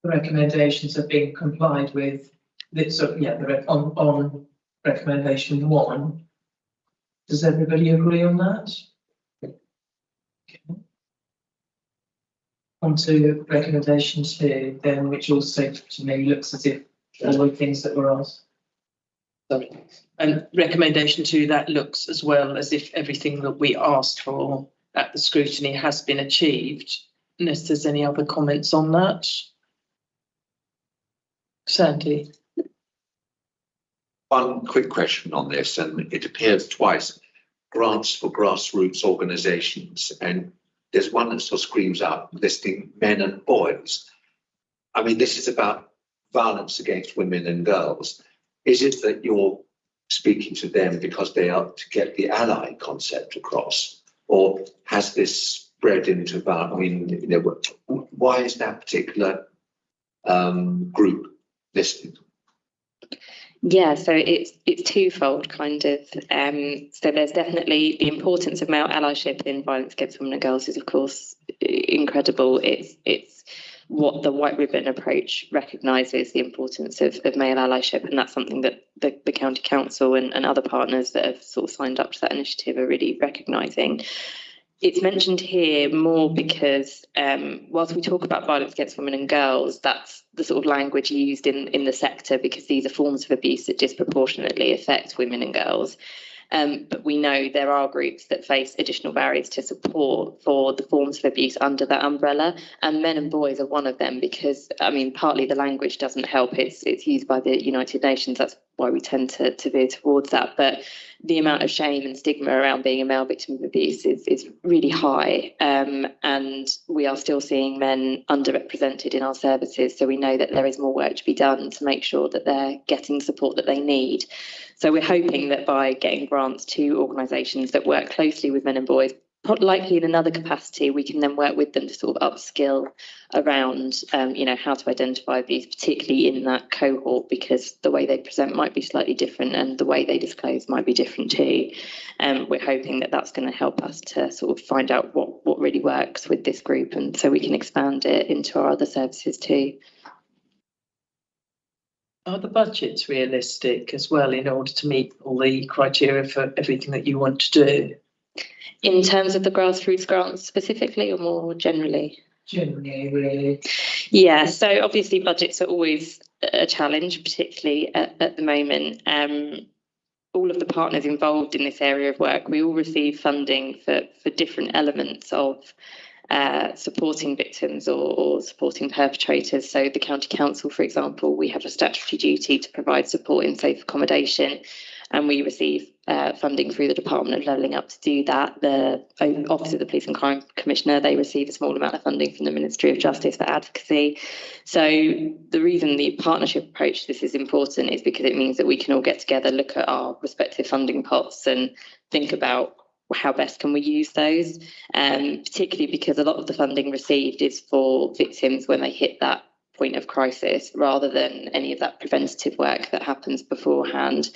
the recommendations have been complied with. On recommendation 1. Does everybody agree on that? Okay. On to recommendation 2, then, which also to me looks as if all the things that were asked. Sorry. And recommendation 2, that looks as well as if everything that we asked for at the scrutiny has been achieved. Unless there's any other comments on that. Sandy. One quick question on this, and it appears twice, grants for grassroots organisations, and there's one that sort of screams out listing men and boys. This is about violence against women and girls. Is it that you're speaking to them because they are to get the ally concept across, or has this spread into violence? Why is that particular group listed? Yeah, so it's twofold kind of. So there's definitely the importance of male allyship in violence against women and girls is of course incredible. It's what the White Ribbon approach recognises, the importance of male allyship, and that's something that the county council and other partners that have sort of signed up to that initiative are really recognising. It's mentioned here more because whilst we talk about violence against women and girls, that's the sort of language used in the sector because these are forms of abuse that disproportionately affect women and girls. But we know there are groups that face additional barriers to support for the forms of abuse under that umbrella, and men and boys are one of them because, I mean, partly the language doesn't help. It's used by the United Nations. That's why we tend to veer towards that. But the amount of shame and stigma around being a male victim of abuse is really high, and we are still seeing men underrepresented in our services. So we know that there is more work to be done to make sure that they're getting support that they need. So we're hoping that by getting grants to organisations that work closely with men and boys, likely in another capacity, we can then work with them to sort of upskill around, how to identify abuse, particularly in that cohort, because the way they present might be slightly different and the way they disclose might be different too. We're hoping that that's going to help us to sort of find out what really works with this group, and so we can expand it into our other services too. Are the budgets realistic as well in order to meet all the criteria for everything that you want to do? In terms of the grassroots grants specifically, or more generally? Generally, really. Yeah, so obviously budgets are always a challenge, particularly at the moment. All of the partners involved in this area of work, we all receive funding for different elements of supporting victims or supporting perpetrators. So the County Council, for example, we have a statutory duty to provide support in safe accommodation, and we receive funding through the Department of Levelling Up to do that. The Office of the Police and Crime Commissioner, they receive a small amount of funding from the Ministry of Justice for advocacy. So the reason the partnership approach to this is important is because it means that we can all get together, look at our respective funding pots and think about how best can we use those, particularly because a lot of the funding received is for victims when they hit that point of crisis rather than any of that preventative work that happens beforehand.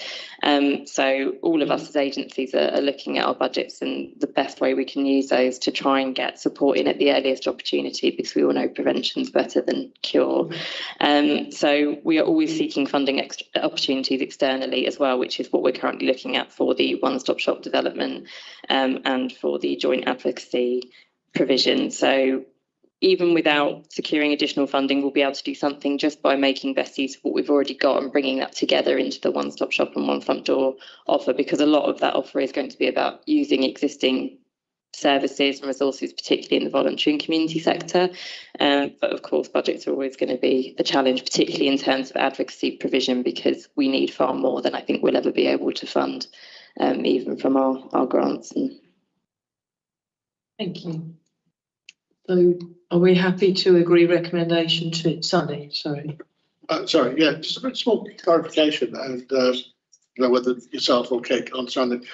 So all of us as agencies are looking at our budgets and the best way we can use those to try and get support in at the earliest opportunity, because we all know prevention's better than cure. So we are always seeking funding opportunities externally as well, which is what we're currently looking at for the one-stop shop development and for the joint advocacy provision. So even without securing additional funding, we'll be able to do something just by making best use of what we've already got and bringing that together into the one-stop shop and one front door offer, because a lot of that offer is going to be about using existing services and resources, particularly in the voluntary and community sector. But of course, budgets are always going to be a challenge, particularly in terms of advocacy provision, because we need far more than I think we'll ever be able to fund, even from our grants. Thank you. So are we happy to agree recommendation to Sunny? Sorry. Sorry, yeah, just a bit small clarification, and I don't know whether yourself or Kate can understand it.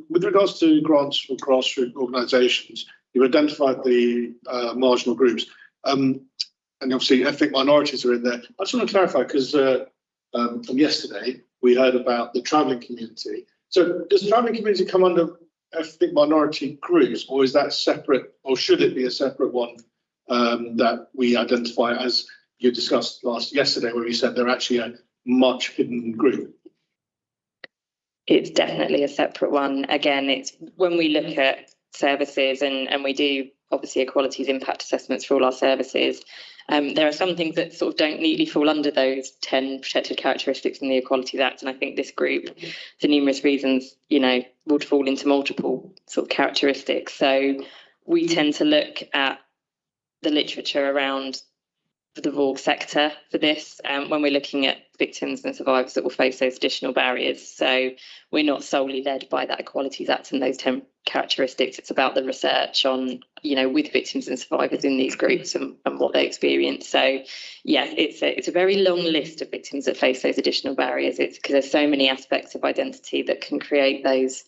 With regards to grants for grassroots organisations, you've identified the marginal groups, and obviously ethnic minorities are in there. I just want to clarify, because from yesterday we heard about the travelling community. So does travelling community come under ethnic minority groups, or is that separate, or should it be a separate one that we identify, as you discussed yesterday, where you said they're actually a much hidden group? It's definitely a separate one. Again, it's when we look at services and we do obviously equalities impact assessments for all our services. There are some things that sort of don't neatly fall under those 10 protected characteristics in the Equalities Act. And I think this group, for numerous reasons, would fall into multiple sort of characteristics. So we tend to look at the literature around the vulnerable sector for this, when we're looking at victims and survivors that will face those additional barriers. So we're not solely led by that Equalities Act and those 10 characteristics. It's about the research on, with victims and survivors in these groups and what they experience. So yeah, it's a very long list of victims that face those additional barriers. It's because there's so many aspects of identity that can create those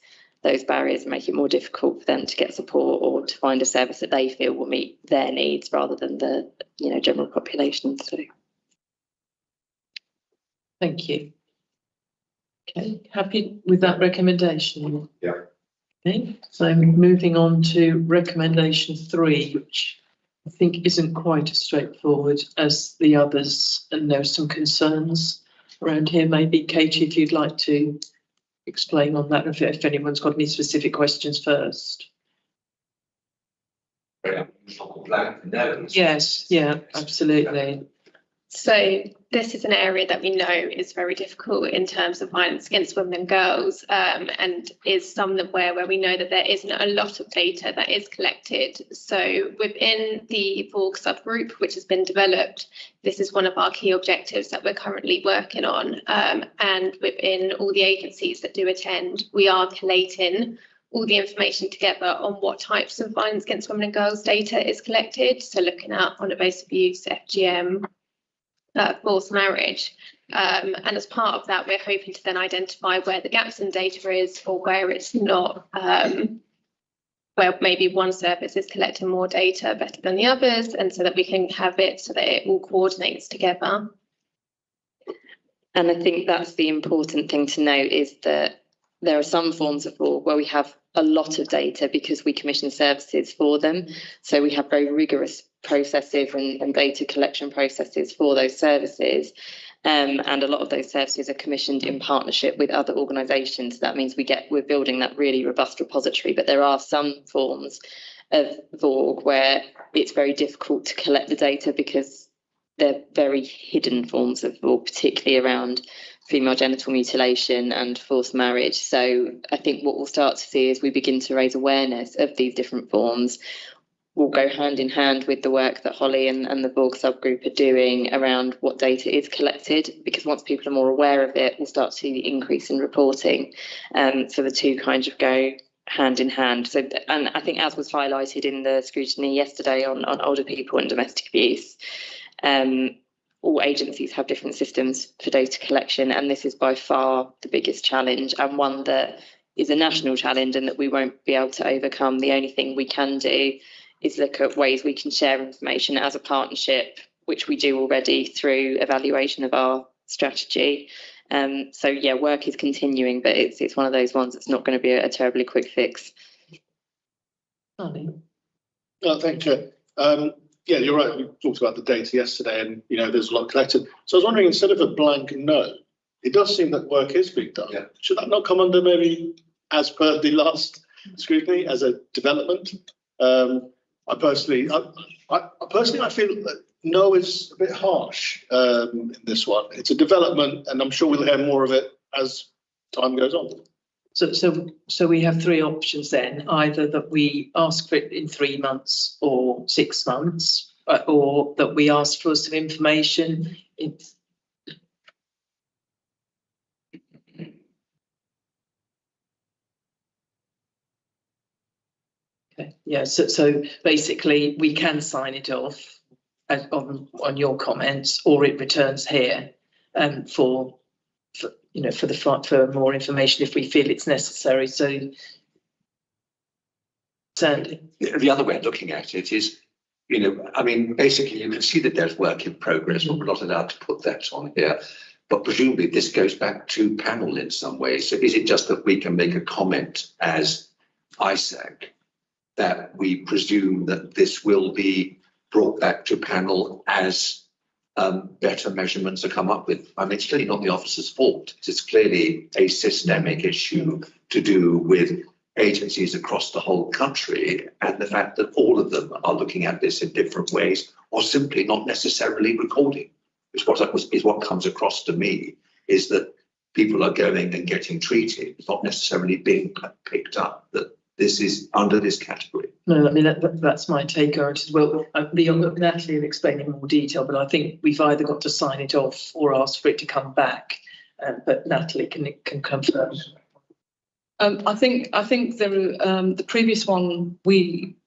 barriers and make it more difficult for them to get support or to find a service that they feel will meet their needs rather than the general population. So thank you. Okay, happy with that recommendation? Yeah. Okay, so moving on to recommendation 3, which I think isn't quite as straightforward as the others, and there are some concerns around here. Maybe Katie, if you'd like to explain on that, if anyone's got any specific questions first. very unusual blank nose. Yes, yeah, absolutely. So this is an area that we know is very difficult in terms of violence against women and girls, and is somewhere where we know that there isn't a lot of data that is collected. So within the VORG subgroup, which has been developed, this is one of our key objectives that we're currently working on. And within all the agencies that do attend, we are collating all the information together on what types of violence against women and girls data is collected. So looking at unabased abuse, FGM, forced marriage, and as part of that, we're hoping to then identify where the gaps in data is, or where it's not, where maybe one service is collecting more data better than the others, and so that we can have it so that it all coordinates together. And I think that's the important thing to note, is that there are some forms of law where we have a lot of data because we commission services for them. So we have very rigorous processes and data collection processes for those services. And a lot of those services are commissioned in partnership with other organisations. That means we're building that really robust repository. But there are some forms of VORG where it's very difficult to collect the data because they're very hidden forms of VORG, particularly around female genital mutilation and forced marriage. So I think what we'll start to see is we begin to raise awareness of these different forms. Will go hand in hand with the work that Holly and the VORG subgroup are doing around what data is collected, because once people are more aware of it, we'll start to see the increase in reporting. So the two kind of go hand in hand. So, and I think, as was highlighted in the scrutiny yesterday on older people and domestic abuse, all agencies have different systems for data collection, and this is by far the biggest challenge, and one that is a national challenge and that we won't be able to overcome. The only thing we can do is look at ways we can share information as a partnership, which we do already through evaluation of our strategy. So yeah, work is continuing, but it's one of those ones that's not going to be a terribly quick fix. Holly? Thank you. Yeah, you're right. We talked about the data yesterday, and there's a lot collected. So I was wondering, instead of a blank no, it does seem that work is being done. Yeah. Should that not come under, maybe, as per the last scrutiny, as a development? I personally feel that no is a bit harsh in this one. It's a development, and I'm sure we'll hear more of it as time goes on. So we have three options then: either that we ask for it in 3 months or 6 months, or that we ask for some information. Okay. Yeah. So basically, we can sign it off on your comments, or it returns here for more information if we feel it's necessary. So, Sandy. The other way of looking at it is, basically you can see that there's work in progress, but we're not allowed to put that on here. But presumably this goes back to panel in some way. So is it just that we can make a comment as ISAC that we presume that this will be brought back to panel as better measurements are come up with? It's clearly not the officer's fault. It's clearly a systemic issue to do with agencies across the whole country, and the fact that all of them are looking at this in different ways, or simply not necessarily recording. Is what comes across to me, is that people are going and getting treated. It's not necessarily being picked up that this is under this category. No, that's my take on it as well. Natalie will explain in more detail, but I think we've either got to sign it off or ask for it to come back. But Natalie can confirm. I think the previous one,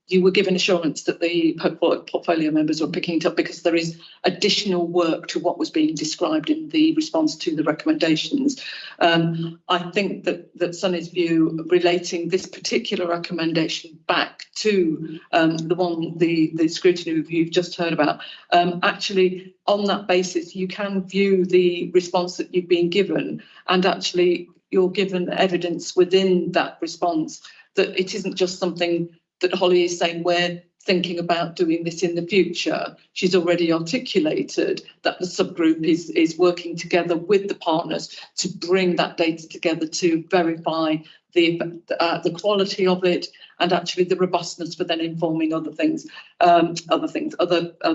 you were given assurance that the portfolio members were picking it up, because there is additional work to what was being described in the response to the recommendations. I think that Sunny's view relating this particular recommendation back to the scrutiny review you've just heard about, actually on that basis you can view the response that you've been given, and actually you're given evidence within that response that it isn't just something that Holly is saying where thinking about doing this in the future. She's already articulated that the subgroup is working together with the partners to bring that data together to verify the quality of it and actually the robustness for then informing other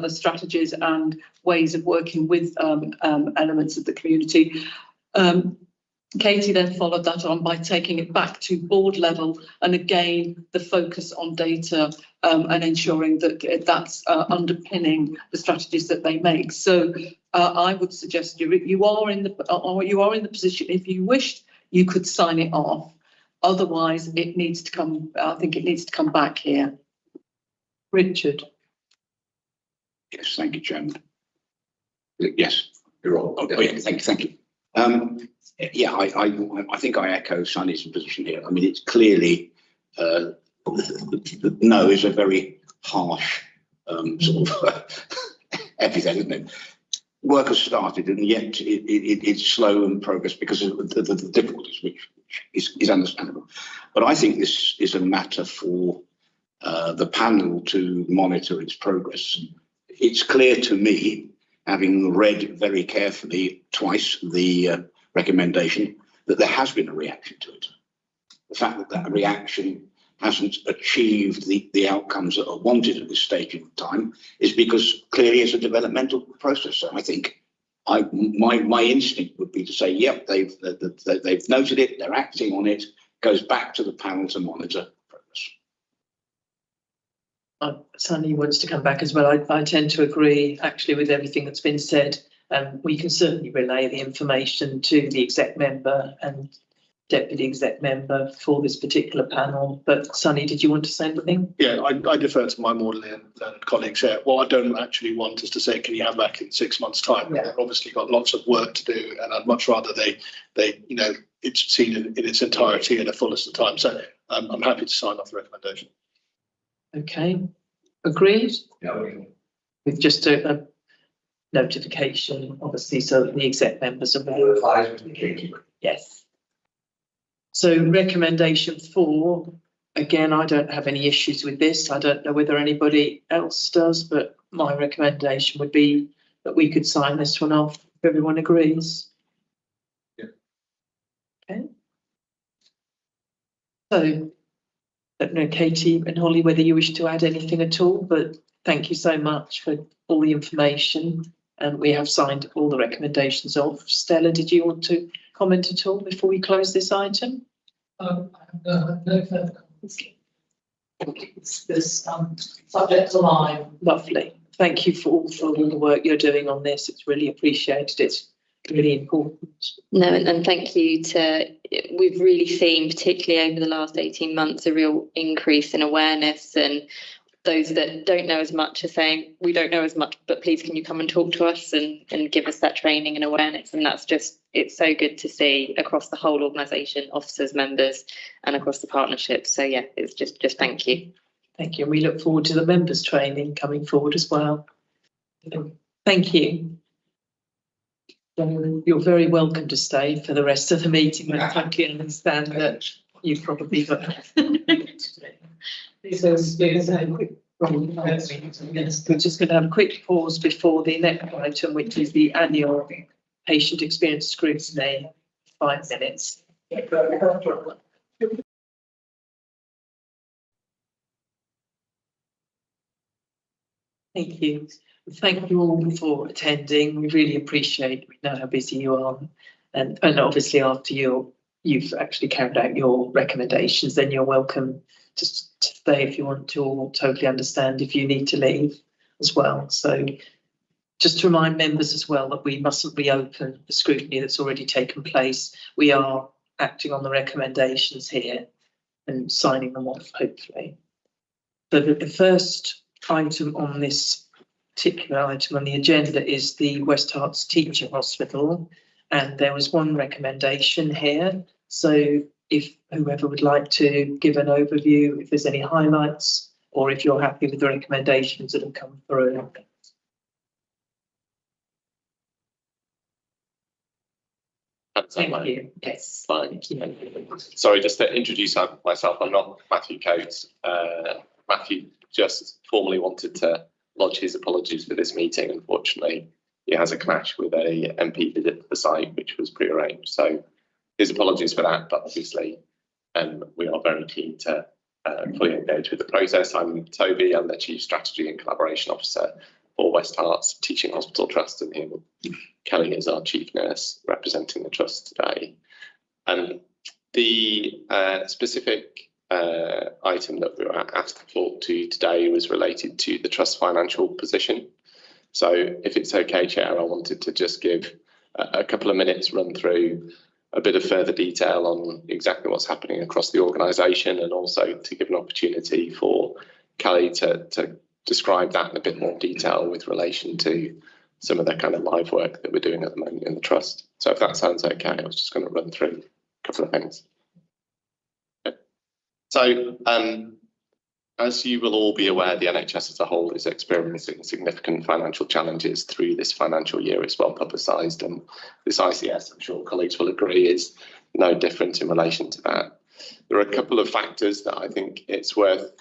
strategies and ways of working with elements of the community. Katie then followed that on by taking it back to board level, and again the focus on data and ensuring that that's underpinning the strategies that they make. So I would suggest you are in the position, if you wished, you could sign it off. Otherwise, it needs to come. I think it needs to come back here. Richard. Yes, thank you, Chairman. Yes, You're on. oh, yeah, thank you. Yeah, I think I echo Sunny's position here. I mean, it's clearly no is a very harsh sort of epithet, isn't it? Work has started, and yet it's slow in progress because of the difficulties, which is understandable. But I think this is a matter for the panel to monitor its progress. It's clear to me, having read very carefully twice the recommendation, that there has been a reaction to it. The fact that that reaction hasn't achieved the outcomes that are wanted at this stage in time is because clearly it's a developmental process. So I think my instinct would be to say, yep, they've noted it, they're acting on it, goes back to the panel to monitor progress. Sunny wants to come back as well. I tend to agree actually with everything that's been said. We can certainly relay the information to the exec member and deputy exec member for this particular panel. But Sunny, did you want to say anything? Yeah, I defer to my more learned colleagues here. What I don't actually want is to say, can you have back in 6 months' time? Yeah. They've obviously got lots of work to do, and I'd much rather they it's seen in its entirety in the fullest of time. So I'm happy to sign off the recommendation. Okay, agreed. Yeah. With just a notification, obviously, so that the exec members are aware. Yes. So recommendation 4, again, I don't have any issues with this. I don't know whether anybody else does, but my recommendation would be that we could sign this one off if everyone agrees. Yeah. Okay. So, I don't know, Katie and Holly, whether you wish to add anything at all, but thank you so much for all the information. And we have signed all the recommendations off. Stella, did you want to comment at all before we close this item? No further comments. This subject to line. Lovely. Thank you for all the work you're doing on this. It's really appreciated. It's really important. No, and thank you we've really seen, particularly over the last 18 months, a real increase in awareness, and those that don't know as much are saying, we don't know as much, but please can you come and talk to us and give us that training and awareness. And that's just, it's so good to see across the whole organisation, officers, members, and across the partnership. So yeah, it's just thank you. Thank you. And we look forward to the members training coming forward as well. Thank you. You're very welcome to stay for the rest of the meeting. I totally understand that you've probably got. We're just going to have a quick pause before the next item, which is the annual patient experience scrutiny. 5 minutes. Thank you. Thank you all for attending. We really appreciate, we know how busy you are. And obviously after you've actually carried out your recommendations, then you're welcome to stay if you want to, or totally understand if you need to leave as well. So just to remind members as well that we mustn't reopen the scrutiny that's already taken place. We are acting on the recommendations here and signing them off, hopefully. But the first item on this particular item on the agenda is the West Herts Teaching Hospital, and there was one recommendation here. So if whoever would like to give an overview, if there's any highlights, or if you're happy with the recommendations that have come through. Thank you. Yes. Fine. Sorry, just to introduce myself, I'm not Matthew Coates. Matthew just formally wanted to lodge his apologies for this meeting. Unfortunately, he has a clash with a MP visit to the site, which was prearranged. So his apologies for that, but obviously we are very keen to fully engage with the process. I'm Toby, I'm the Chief Strategy and Collaboration Officer for West Herts Teaching Hospital Trust, and here Kelly is our Chief Nurse representing the Trust today. The specific item that we were asked to talk to today was related to the Trust's financial position. So if it's okay, Chair, I wanted to just give a couple of minutes run through a bit of further detail on exactly what's happening across the organisation, and also to give an opportunity for Kelly to describe that in a bit more detail with relation to some of the kind of live work that we're doing at the moment in the Trust. So if that sounds okay, I was just going to run through a couple of things. So as you will all be aware, the NHS as a whole is experiencing significant financial challenges through this financial year. It's well publicised, and this ICS, I'm sure colleagues will agree, is no different in relation to that. There are a couple of factors that I think it's worth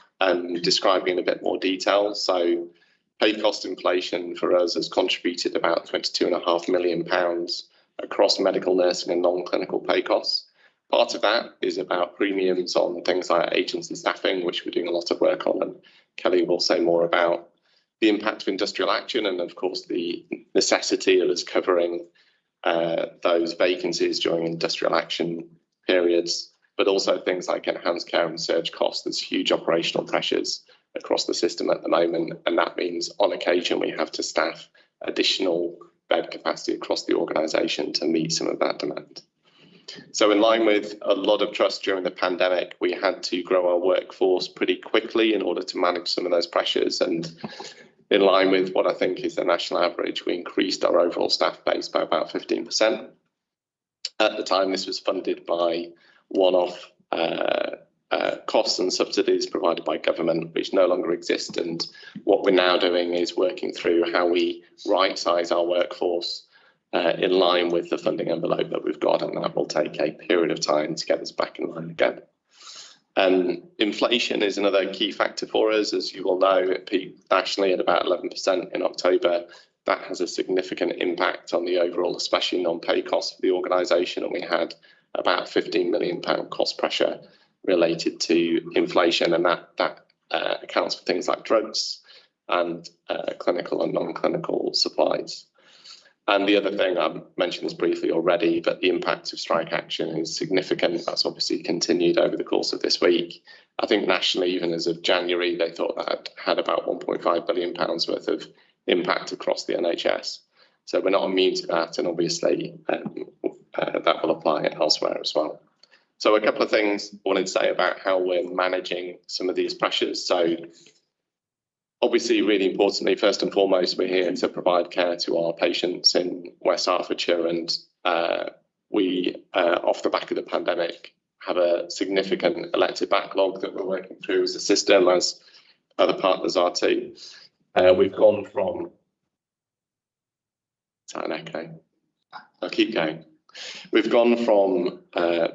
describing in a bit more detail. So pay cost inflation for us has contributed about £22.5 million across medical nursing and non-clinical pay costs. Part of that is about premiums on things like agency staffing, which we're doing a lot of work on, and Kelly will say more about the impact of industrial action, and of course the necessity of us covering those vacancies during industrial action periods, but also things like enhanced care and surge costs. There's huge operational pressures across the system at the moment, and that means on occasion we have to staff additional bed capacity across the organisation to meet some of that demand. So in line with a lot of trusts during the pandemic, we had to grow our workforce pretty quickly in order to manage some of those pressures. And in line with what I think is the national average, we increased our overall staff base by about 15%. At the time, this was funded by one-off costs and subsidies provided by government, which no longer exist. And what we're now doing is working through how we right-size our workforce in line with the funding envelope that we've got, and that will take a period of time to get us back in line again. Inflation is another key factor for us. As you will know, it peaked nationally at about 11% in October. That has a significant impact on the overall, especially non-pay costs for the organisation, and we had about £15 million cost pressure related to inflation, and that accounts for things like drugs and clinical and non-clinical supplies. And the other thing, I mentioned this briefly already, but the impact of strike action is significant. That's obviously continued over the course of this week. I think nationally, even as of January, they thought that had about £1.5 billion worth of impact across the NHS. So we're not immune to that, and obviously that will apply elsewhere as well. So a couple of things I wanted to say about how we're managing some of these pressures. So obviously, really importantly, first and foremost, we're here to provide care to our patients in West Hertfordshire, and we, off the back of the pandemic, have a significant elective backlog that we're working through as a system, as other partners are too. We've gone from... Is that an echo? I'll keep going. We've gone from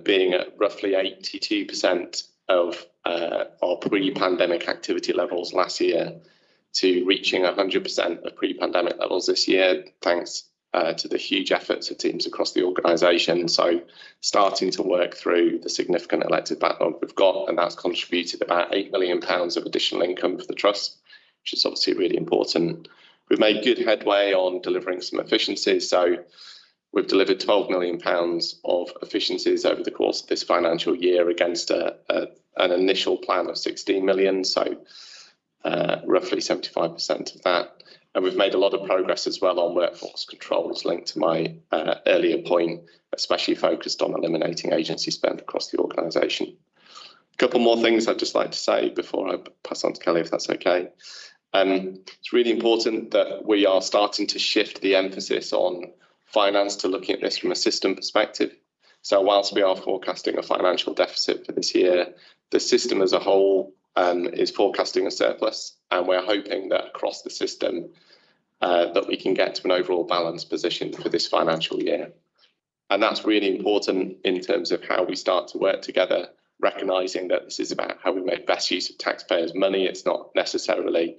being at roughly 82% of our pre-pandemic activity levels last year to reaching 100% of pre-pandemic levels this year, thanks to the huge efforts of teams across the organisation. So starting to work through the significant elective backlog we've got, and that's contributed about £8 million of additional income for the Trust, which is obviously really important. We've made good headway on delivering some efficiencies. So we've delivered £12 million of efficiencies over the course of this financial year against an initial plan of 16 million, so roughly 75% of that. And we've made a lot of progress as well on workforce controls, linked to my earlier point, especially focused on eliminating agency spend across the organisation. A couple more things I'd just like to say before I pass on to Kelly, if that's okay. It's really important that we are starting to shift the emphasis on finance to looking at this from a system perspective. So whilst we are forecasting a financial deficit for this year, the system as a whole is forecasting a surplus, and we're hoping that across the system that we can get to an overall balanced position for this financial year. And that's really important in terms of how we start to work together recognising that this is about how we make best use of taxpayers' money. It's not necessarily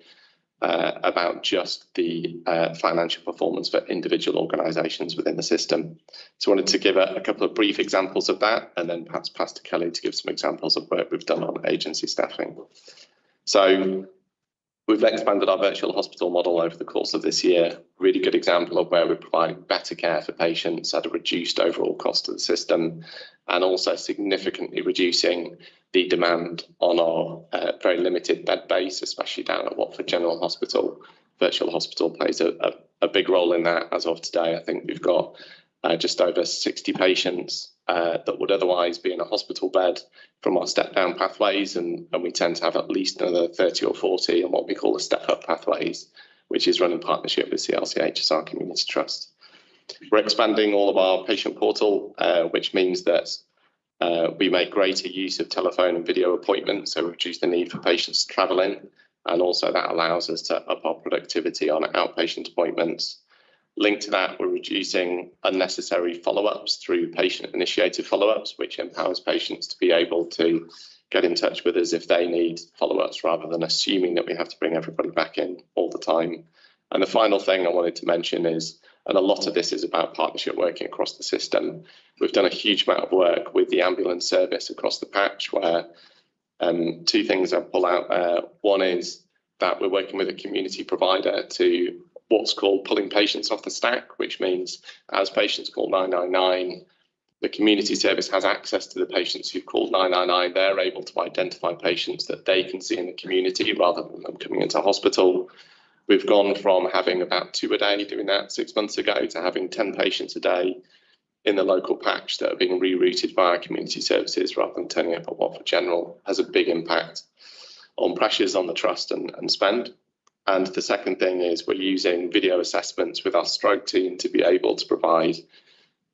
about just the financial performance for individual organisations within the system. So I wanted to give a couple of brief examples of that, and then perhaps pass to Kelly to give some examples of work we've done on agency staffing. So we've expanded our virtual hospital model over the course of this year. Really good example of where we're providing better care for patients at a reduced overall cost to the system, and also significantly reducing the demand on our very limited bed base, especially down at Watford General Hospital. Virtual hospital plays a big role in that. As of today, I think we've got just over 60 patients that would otherwise be in a hospital bed from our step down pathways, and we tend to have at least another 30 or 40 on what we call the step up pathways, which is run in partnership with CLCH as our community trust. We're expanding all of our patient portal, which means that we make greater use of telephone and video appointments, so we reduce the need for patients travelling, and also that allows us to up our productivity on outpatient appointments. Linked to that, we're reducing unnecessary follow-ups through patient-initiated follow-ups, which empowers patients to be able to get in touch with us if they need follow-ups, rather than assuming that we have to bring everybody back in all the time. And the final thing I wanted to mention is, and a lot of this is about partnership working across the system, we've done a huge amount of work with the ambulance service across the patch, where two things I'll pull out. One is that we're working with a community provider to what's called pulling patients off the stack, which means as patients call 999, the community service has access to the patients who've called 999. They're able to identify patients that they can see in the community rather than them coming into hospital. We've gone from having about 2 a day doing that 6 months ago to having 10 patients a day in the local patch that are being rerouted via community services rather than turning up at Watford General. Has a big impact on pressures on the trust and spend. And the second thing is we're using video assessments with our stroke team to be able to provide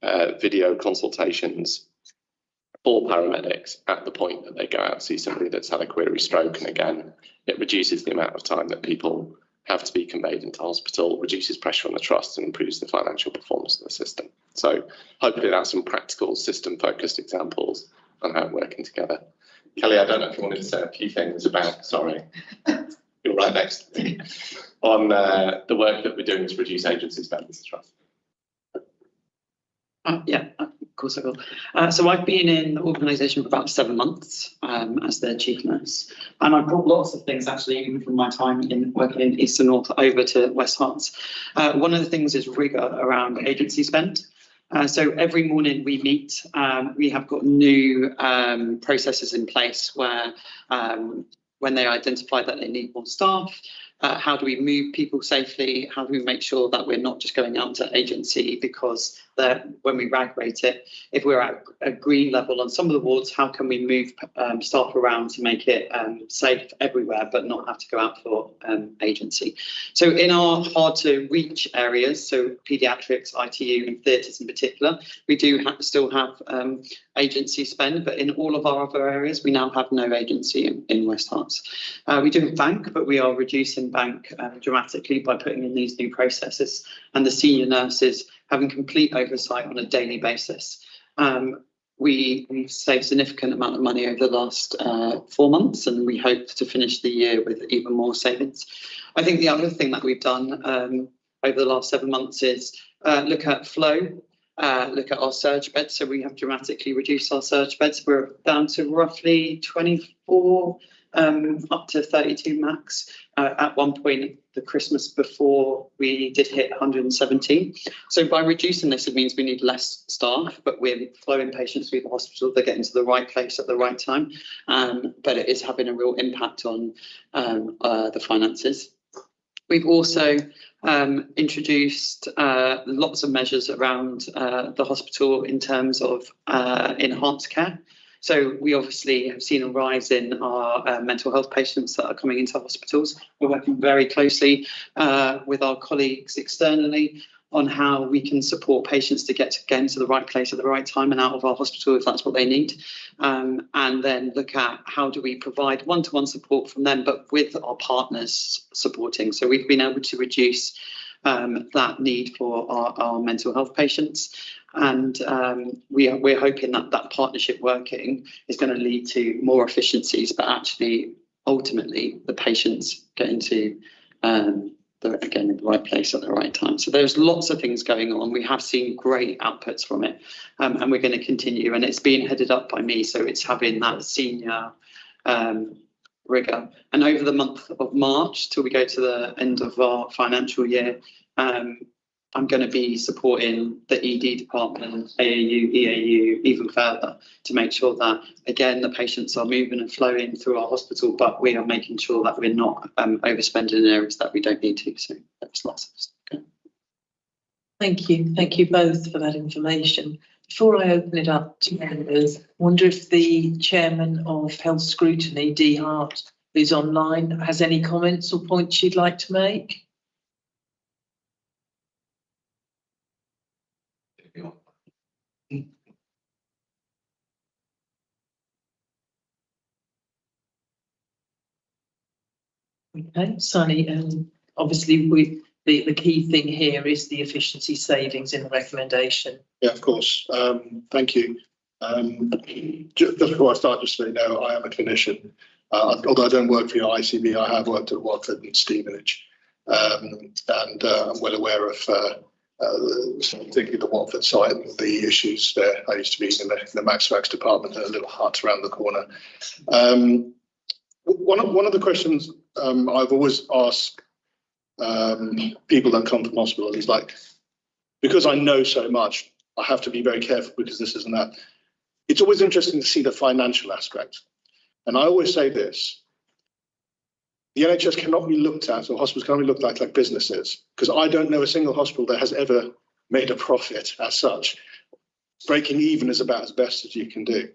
video consultations for paramedics at the point that they go out to see somebody that's had a query stroke. And again, it reduces the amount of time that people have to be conveyed into hospital, reduces pressure on the trust, and improves the financial performance of the system. So hopefully that's some practical system-focused examples on how we're working together. Kelly, I don't know if you wanted to say a few things about, sorry, you're right next to me, on the work that we're doing to reduce agency spend as a trust. Yeah, of course I will. So I've been in the organisation for about 7 months as their chief nurse, and I've brought lots of things actually, even from my time in working in East and North over to West Herts. One of the things is rigour around agency spend. So every morning we meet, we have got new processes in place where when they identify that they need more staff, how do we move people safely? How do we make sure that we're not just going out to agency because when we rag rate it, if we're at a green level on some of the wards, how can we move staff around to make it safe everywhere, but not have to go out for agency? So in our hard to reach areas, so paediatrics, ITU and theatres in particular, we do still have agency spend, but in all of our other areas, we now have no agency in West Herts. We do bank, but we are reducing bank dramatically by putting in these new processes, and the senior nurses having complete oversight on a daily basis. We've saved a significant amount of money over the last 4 months, and we hope to finish the year with even more savings. I think the other thing that we've done over the last 7 months is look at flow, look at our surge beds. So we have dramatically reduced our surge beds. We're down to roughly 24 up to 32 max. At one point, the Christmas before, we did hit 117. So by reducing this, it means we need less staff, but we're flowing patients through the hospital. They're getting to the right place at the right time. But it is having a real impact on the finances. We've also introduced lots of measures around the hospital in terms of enhanced care. So we obviously have seen a rise in our mental health patients that are coming into hospitals. We're working very closely with our colleagues externally on how we can support patients to get again to the right place at the right time and out of our hospital if that's what they need. And then look at how do we provide one-to-one support from them, but with our partners supporting. So we've been able to reduce that need for our mental health patients. And we're hoping that that partnership working is going to lead to more efficiencies, but actually, ultimately, the patients getting to again in the right place at the right time. So there's lots of things going on. We have seen great outputs from it, and we're going to continue. And it's being headed up by me, so it's having that senior rigor. And over the month of March, till we go to the end of our financial year, I'm going to be supporting the ED department, AAU, EAU, even further to make sure that, again, the patients are moving and flowing through our hospital, but we are making sure that we're not overspending in areas that we don't need to. So there's lots of stuff. Thank you. Thank you both for that information. Before I open it up to members, I wonder if the chairman of Health Scrutiny, Dee Hart, who's online, has any comments or points she'd like to make? Okay, Sunny, obviously the key thing here is the efficiency savings in the recommendation. Yeah, of course. Thank you. Just before I start, just so you know, I am a clinician. Although I don't work for your ICB, I have worked at Watford and Stevenage, and I'm well aware of particularly the Watford site and the issues there. I used to be in the Max department in a little hut around the corner. One of the questions I've always asked people that come from hospitals is like, because I know so much, I have to be very careful because this isn't that. It's always interesting to see the financial aspect. And I always say this, the NHS cannot be looked at, or hospitals cannot be looked at like businesses, because I don't know a single hospital that has ever made a profit as such. Breaking even is about as best as you can do.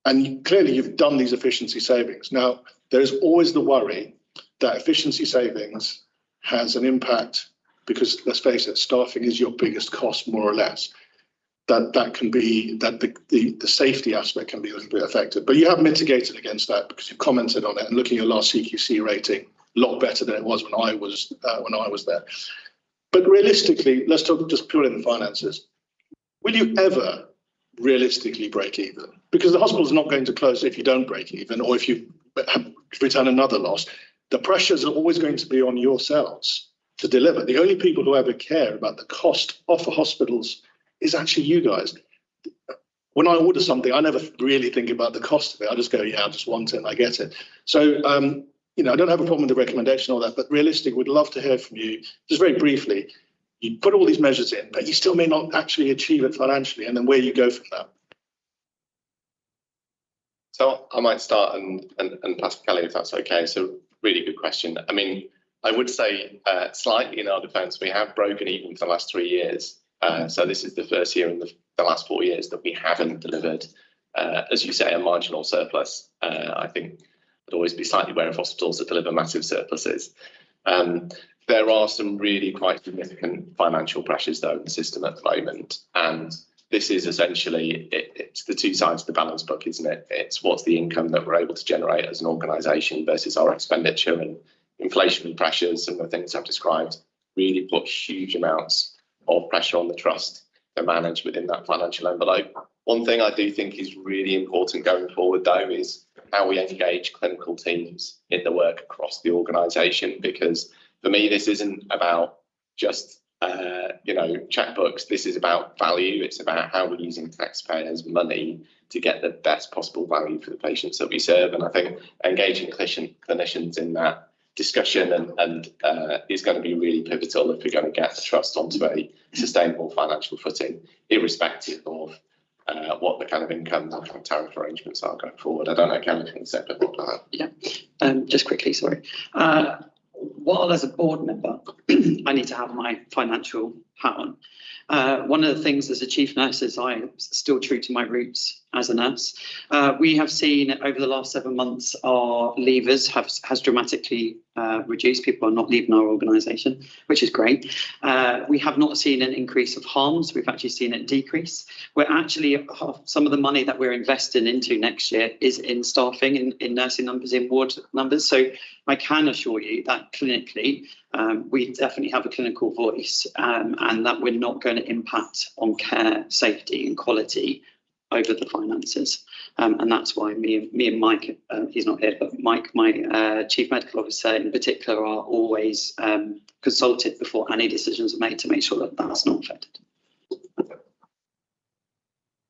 And clearly you've done these efficiency savings. Now, there's always the worry that efficiency savings has an impact because, let's face it, staffing is your biggest cost, more or less. That can be, that the safety aspect can be a little bit affected. But you have mitigated against that because you've commented on it, and looking at your last CQC rating, a lot better than it was when I was there. But realistically, let's talk just purely in the finances. Will you ever realistically break even? Because the hospital is not going to close if you don't break even, or if you return another loss. The pressures are always going to be on yourselves to deliver. The only people who ever care about the cost of the hospitals is actually you guys. When I order something, I never really think about the cost of it. I just go, yeah, I just want it and I get it. So, I don't have a problem with the recommendation or that, but realistically, we'd love to hear from you. Just very briefly, you put all these measures in, but you still may not actually achieve it financially, and then where you go from that. So I might start and pass to Kelly, if that's okay. So really good question. I mean, I would say slightly in our defence, we have broken even for the last 3 years. So this is the first year in the last 4 years that we haven't delivered, as you say, a marginal surplus. I think I'd always be slightly wary of hospitals that deliver massive surpluses. There are some really quite significant financial pressures, though, in the system at the moment. And this is essentially, it's the two sides of the balance book, isn't it? It's what's the income that we're able to generate as an organisation versus our expenditure, and inflationary pressures and the things I've described really put huge amounts of pressure on the trust to manage within that financial envelope. One thing I do think is really important going forward, though, is how we engage clinical teams in the work across the organisation, because for me, this isn't about just checkbooks. This is about value. It's about how we're using taxpayers' money to get the best possible value for the patients that we serve. And I think engaging clinicians in that discussion and is going to be really pivotal if we're going to get the trust onto a sustainable financial footing, irrespective of what the kind of income and kind of tariff arrangements are going forward. I don't know, Kelly, anything separate about that. Yeah, just quickly, sorry. While as a board member, I need to have my financial hat on. One of the things as a chief nurse is I'm still true to my roots as a nurse. We have seen over the last 7 months our leavers has dramatically reduced. People are not leaving our organisation, which is great. We have not seen an increase of harms. We've actually seen it decrease. We're actually, some of the money that we're investing into next year is in staffing, in nursing numbers, in ward numbers. So I can assure you that clinically, we definitely have a clinical voice, and and that we're not going to impact on care, safety and quality over the finances. And that's why me and Mike, he's not here, but Mike, my Chief Medical Officer in particular, are always consulted before any decisions are made to make sure that that's not affected.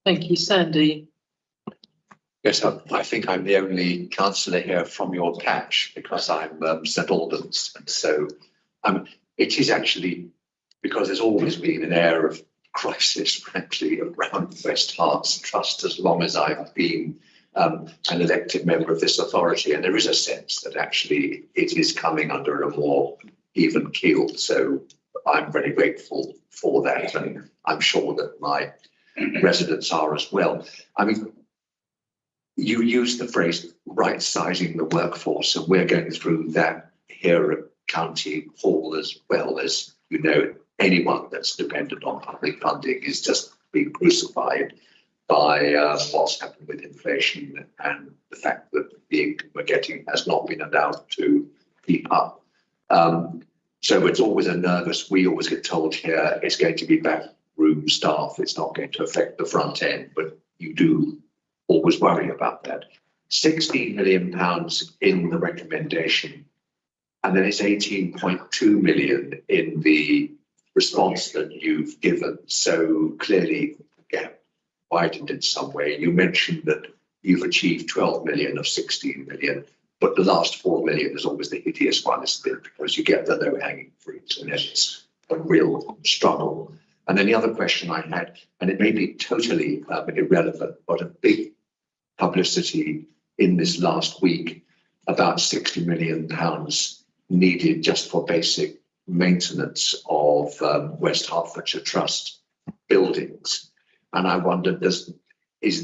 Thank you, Sandy. Yes, I think I'm the only councillor here from your patch because I'm St Albans, and so it is actually because there's always been an air of crisis, frankly, around West Herts Trust as long as I've been an elected member of this authority, and there is a sense that actually it is coming under a more even keel. So I'm very grateful for that, and I'm sure that my residents are as well. I mean, you use the phrase right sizing the workforce, and we're going through that here at County Hall as well. As you know, anyone that's dependent on public funding is just being crucified by what's happened with inflation and the fact that the income we're getting has not been allowed to keep up. So it's always a nervous, we always get told here it's going to be backroom staff, it's not going to affect the front end, but you do always worry about that. £16 million in the recommendation, and then it's 18.2 million in the response that you've given. So clearly, again, widened in some way. You mentioned that you've achieved 12 million of 16 million, but the last 4 million is always the hideous one, isn't it? Because you get the low-hanging fruit, and it's a real struggle. And then the other question I had, and it may be totally irrelevant, but a big publicity in this last week about £60 million needed just for basic maintenance of West Hertfordshire Trust buildings. And I wondered, was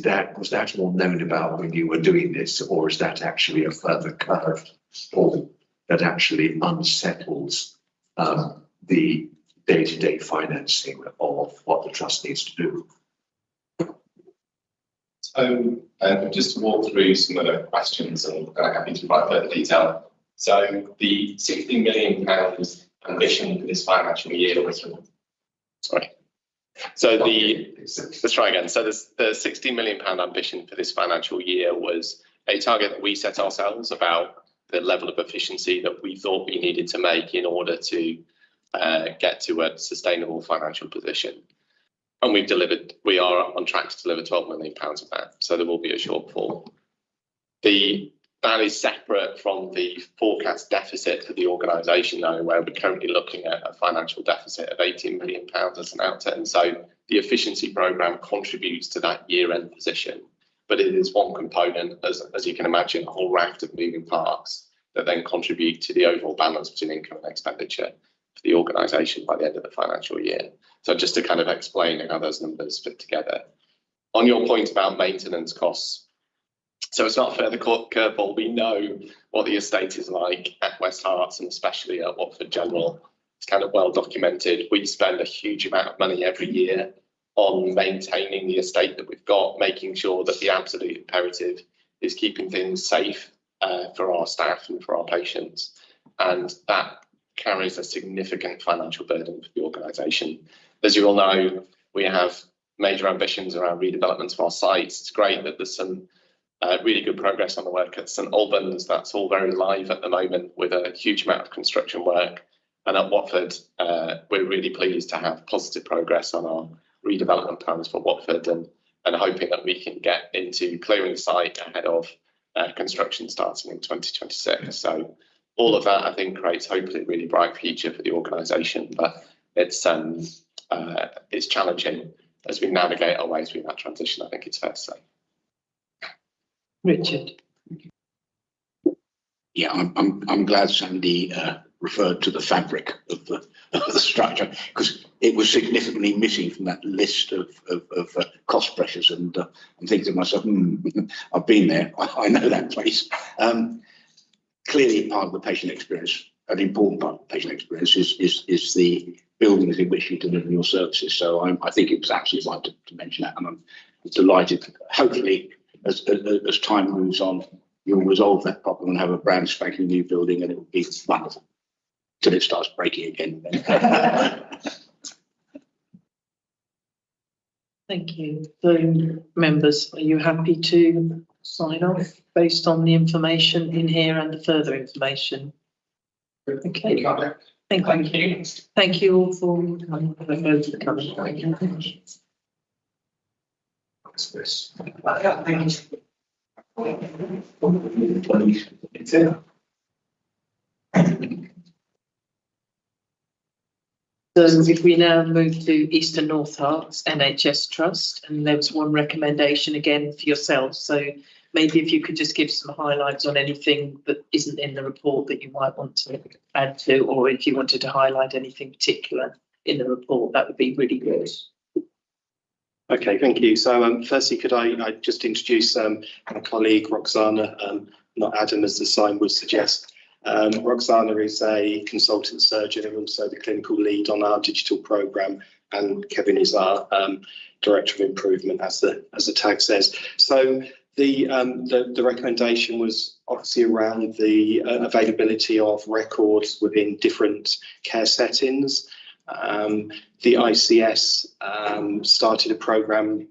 that all known about when you were doing this, or is that actually a further curve that actually unsettles the day-to-day financing of what the trust needs to do? So just to walk through some of the questions, and I'm happy to provide further detail. So the £16 million ambition for this financial year was, sorry. So let's try again. So the £16 million ambition for this financial year was a target that we set ourselves about the level of efficiency that we thought we needed to make in order to get to a sustainable financial position. And we are on track to deliver £12 million of that. So there will be a shortfall. That is separate from the forecast deficit for the organisation, though, where we're currently looking at a financial deficit of £18 million as an outturn. So the efficiency programme contributes to that year-end position, but it is one component, as you can imagine, a whole raft of moving parts that then contribute to the overall balance between income and expenditure for the organisation by the end of the financial year. So just to kind of explain how those numbers fit together. On your point about maintenance costs, so it's not a further curveball. We know what the estate is like at West Herts and especially at Watford General. It's kind of well documented. We spend a huge amount of money every year on maintaining the estate that we've got, making sure that the absolute imperative is keeping things safe for our staff and for our patients. And that carries a significant financial burden for the organisation. As you all know, we have major ambitions around redevelopment of our sites. It's great that there's some really good progress on the work at St Albans. That's all very live at the moment with a huge amount of construction work. And at Watford, we're really pleased to have positive progress on our redevelopment plans for Watford and hoping that we can get into clearing the site ahead of construction starting in 2026. So all of that, I think, creates hopefully a really bright future for the organisation, but it's challenging as we navigate our way through that transition, I think it's fair to say. Richard. Yeah, I'm glad Sandy referred to the fabric of the structure, because it was significantly missing from that list of cost pressures, and I'm thinking to myself, I've been there, I know that place. Clearly, part of the patient experience, an important part of the patient experience, is the buildings in which you deliver your services. So I think it was absolutely right to mention that, and I'm delighted. Hopefully, as time moves on, you'll resolve that problem and have a brand spanking new building, and it will be wonderful till it starts breaking again. Thank you. So, members, are you happy to sign off based on the information in here and the further information? Okay. Thank you. Thank you all for coming. So if we now move to Eastern North Herts NHS Trust, and there was one recommendation again for yourself. So maybe if you could just give some highlights on anything that isn't in the report that you might want to add to, or if you wanted to highlight anything particular in the report, that would be really good. Okay, thank you. So firstly, could I just introduce my colleague Roxana, not Adam as the sign would suggest. Roxana is a consultant surgeon and also the clinical lead on our digital programme, and Kevin is our director of improvement, as the tag says. So the recommendation was obviously around the availability of records within different care settings. The ICS started a programme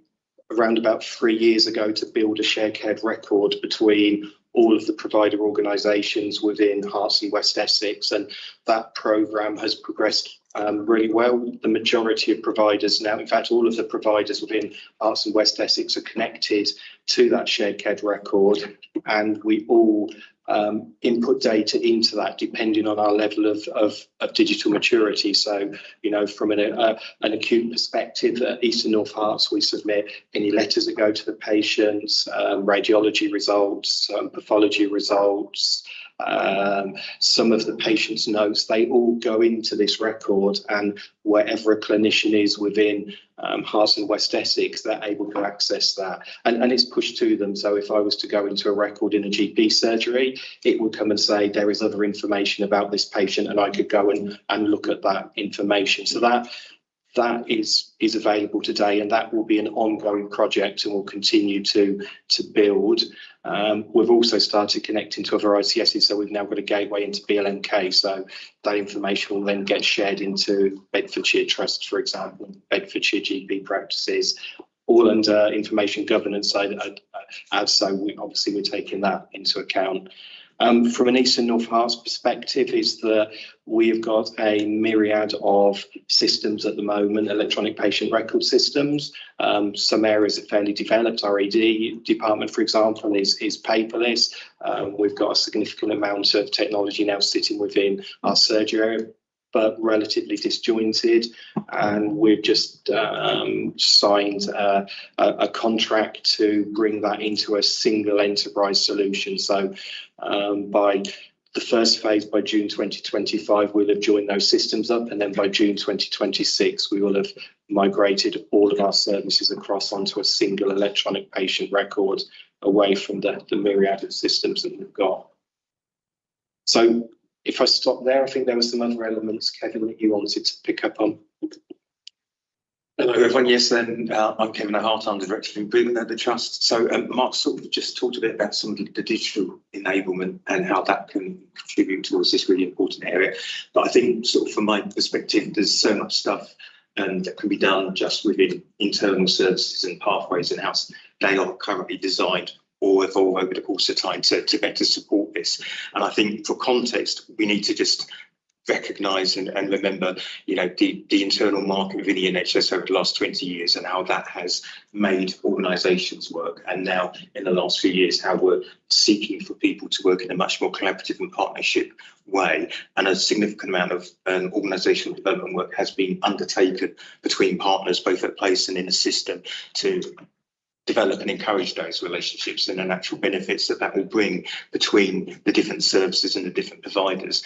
around about 3 years ago to build a shared care record between all of the provider organisations within Herts and West Essex, and that programme has progressed really well. The majority of providers now, in fact all of the providers within Herts and West Essex, are connected to that shared care record, and we all input data into that depending on our level of digital maturity. So, you know, from an acute perspective at Eastern North Herts, we submit any letters that go to the patients, radiology results, pathology results, some of the patient's notes, they all go into this record, and wherever a clinician is within Herts and West Essex, they're able to access that, and it's pushed to them. So if I was to go into a record in a GP surgery, it would come and say there is other information about this patient, and I could go and look at that information. So that is available today, and that will be an ongoing project and will continue to build. We've also started connecting to other ICSs, so we've now got a gateway into BLMK, so that information will then get shared into Bedfordshire Trust, for example, Bedfordshire GP practices, all under information governance. So we're taking that into account. From an Eastern North Herts perspective, is that we have got a myriad of systems at the moment, electronic patient record systems. Some areas are fairly developed. Our ED department, for example, is paperless. We've got a significant amount of technology now sitting within our surgery area, but relatively disjointed, and we've just signed a contract to bring that into a single enterprise solution. So by the first phase, by June 2025, we'll have joined those systems up, and then by June 2026, we will have migrated all of our services across onto a single electronic patient record, away from the myriad of systems that we've got. So if I stop there, I think there were some other elements, Kevin, that you wanted to pick up on. Hello everyone, yes, I'm Kevin O'Hart, I'm the Director of Improvement at the Trust. So Mark sort of just talked a bit about some of the digital enablement and how that can contribute towards this really important area. But I think sort of from my perspective, there's so much stuff that can be done just within internal services and pathways and how they are currently designed or evolve over the course of time to better support this. And I think for context, we need to just recognise and remember, you know, the internal market within the NHS over the last 20 years and how that has made organisations work. And now in the last few years, how we're seeking for people to work in a much more collaborative and partnership way. And a significant amount of organisational development work has been undertaken between partners, both at place and in the system, to develop and encourage those relationships and the natural benefits that will bring between the different services and the different providers.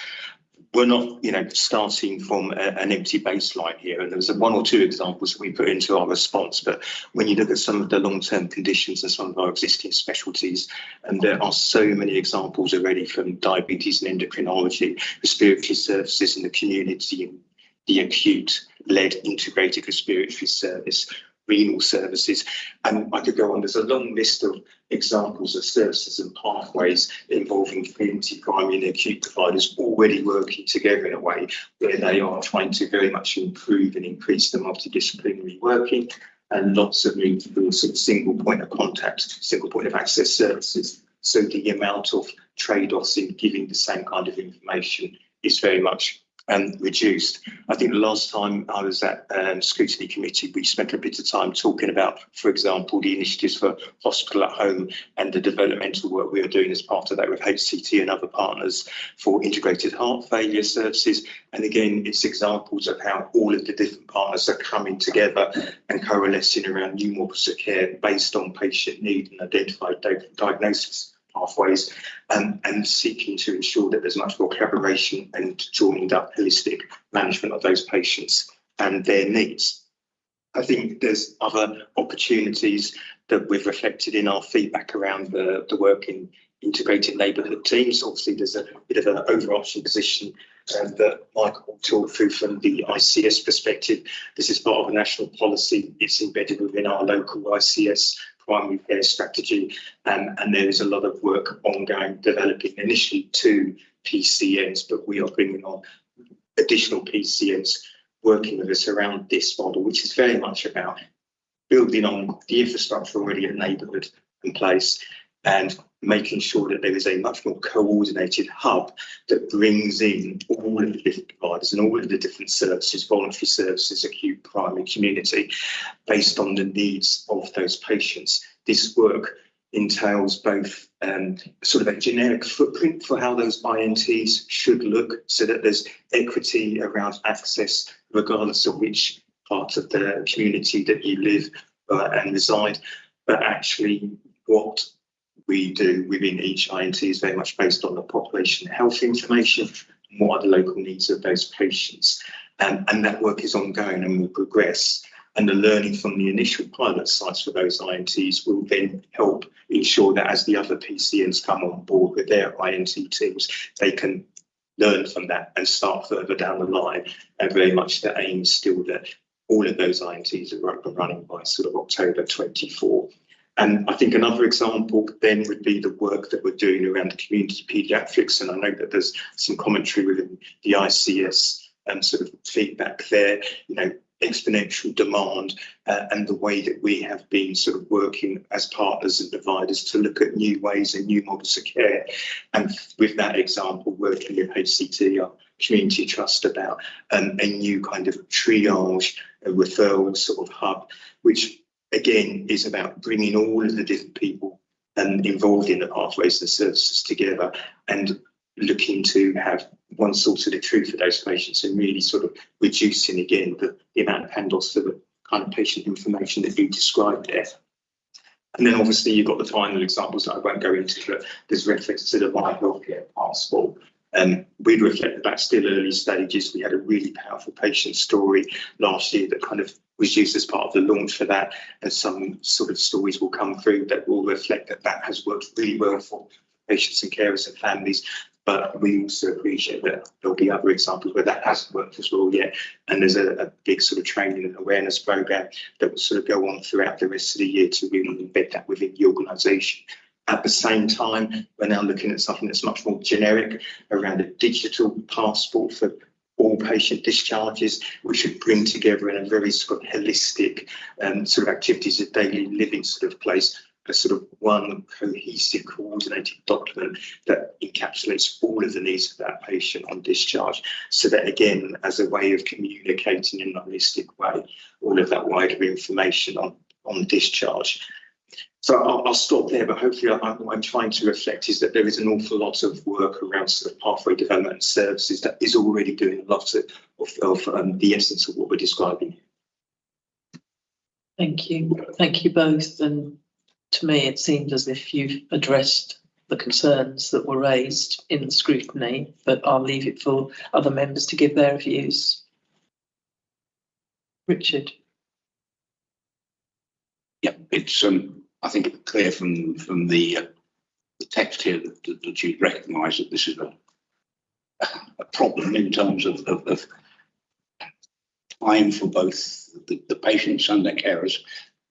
We're not, you know, starting from an empty baseline here, and there's one or two examples that we put into our response. But when you look at some of the long-term conditions and some of our existing specialties, and there are so many examples already, from diabetes and endocrinology, respiratory services in the community, the acute-led integrated respiratory service, renal services, and I could go on. There's a long list of examples of services and pathways involving community, primary and acute providers already working together in a way where they are trying to very much improve and increase the multidisciplinary working and lots of need for sort of single point of contact, single point of access services. So the amount of trade-offs in giving the same kind of information is very much reduced. I think the last time I was at Scrutiny Committee, we spent a bit of time talking about, for example, the initiatives for hospital at home and the developmental work we are doing as part of that with HCT and other partners for integrated heart failure services. And again, it's examples of how all of the different partners are coming together and coalescing around new models of care based on patient need and identified diagnosis pathways, and seeking to ensure that there's much more collaboration and joined up holistic management of those patients and their needs. I think there's other opportunities that we've reflected in our feedback around the work in integrated neighbourhood teams. Obviously, there's a bit of an overarching position that Michael talked through from the ICS perspective. This is part of a national policy. It's embedded within our local ICS primary care strategy, and there is a lot of work ongoing developing initially 2 PCNs, but we are bringing on additional PCNs working with us around this model, which is very much about building on the infrastructure already at neighbourhood in place and making sure that there is a much more coordinated hub that brings in all of the different providers and all of the different services, voluntary services, acute, primary, community, based on the needs of those patients. This work entails both sort of a generic footprint for how those INTs should look, so that there's equity around access, regardless of which part of the community that you live and reside, but actually what we do within each INT is very much based on the population health information and what are the local needs of those patients. And that work is ongoing and will progress. And the learning from the initial pilot sites for those INTs will then help ensure that as the other PCNs come on board with their INT teams, they can learn from that and start further down the line. And very much the aim is still that all of those INTs are up and running by sort of October 24. And I think another example then would be the work that we're doing around the community paediatrics. And I know that there's some commentary within the ICS and sort of feedback there, you know, exponential demand and the way that we have been sort of working as partners and providers to look at new ways and new models of care. And with that example, working with HCT, our community trust, about a new kind of triage, a referral sort of hub, which again is about bringing all of the different people involved in the pathways and services together and looking to have one source of the truth for those patients and really sort of reducing again the amount of handoffs for the kind of patient information that you described there. And then obviously you've got the final examples that I won't go into, but there's reference to the My Healthcare Passport. We'd reflect that still early stages. We had a really powerful patient story last year that kind of was used as part of the launch for that, and some sort of stories will come through that will reflect that that has worked really well for patients and carers and families. But we also appreciate that there'll be other examples where that hasn't worked as well yet. And there's a big sort of training and awareness program that will sort of go on throughout the rest of the year to really embed that within the organisation. At the same time, we're now looking at something that's much more generic around a digital passport for all patient discharges, which should bring together in a very sort of holistic sort of activities of daily living sort of place, a sort of one cohesive, coordinated document that encapsulates all of the needs of that patient on discharge. So that again, as a way of communicating in a holistic way, all of that wider information on discharge. So I'll stop there, but hopefully I'm trying to reflect is that there is an awful lot of work around sort of pathway development services that is already doing a lot of the essence of what we're describing. Thank you both. And to me, it seemed as if you've addressed the concerns that were raised in the scrutiny, but I'll leave it for other members to give their views. Richard. Yeah, it's I think it's clear from the text here that you recognise that this is a problem in terms of time for both the patients and their carers,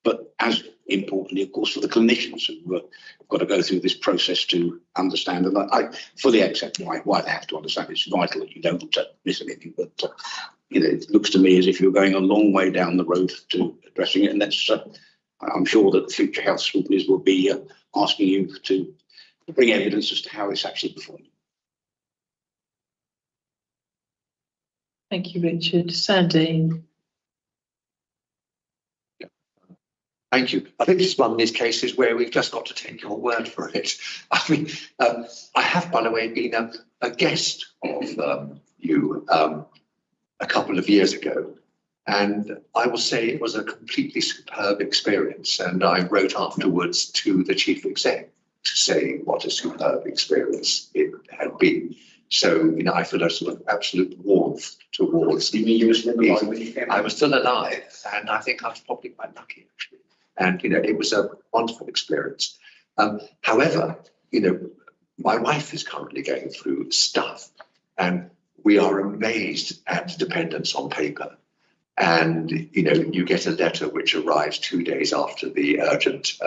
but as importantly, of course, for the clinicians who have got to go through this process to understand. And I fully accept why they have to understand. It's vital that you don't miss anything. But it looks to me as if you're going a long way down the road to addressing it, and that's I'm sure that future health scrutinies will be asking you to bring evidence as to how it's actually performed. Thank you, Richard. Sandy. Thank you. I think this is one of these cases where we've just got to take your word for it. I mean, I have, by the way, been a guest of you a couple of years ago, and I will say it was a completely superb experience. And I wrote afterwards to the chief exec to say what a superb experience it had been. So, I feel a sort of absolute warmth towards. You mean you were still alive when you came? I was still alive, and I think I was probably quite lucky, actually. And, it was a wonderful experience. However, my wife is currently going through stuff, and we are amazed at dependence on paper. And, you get a letter which arrives 2 days after the urgent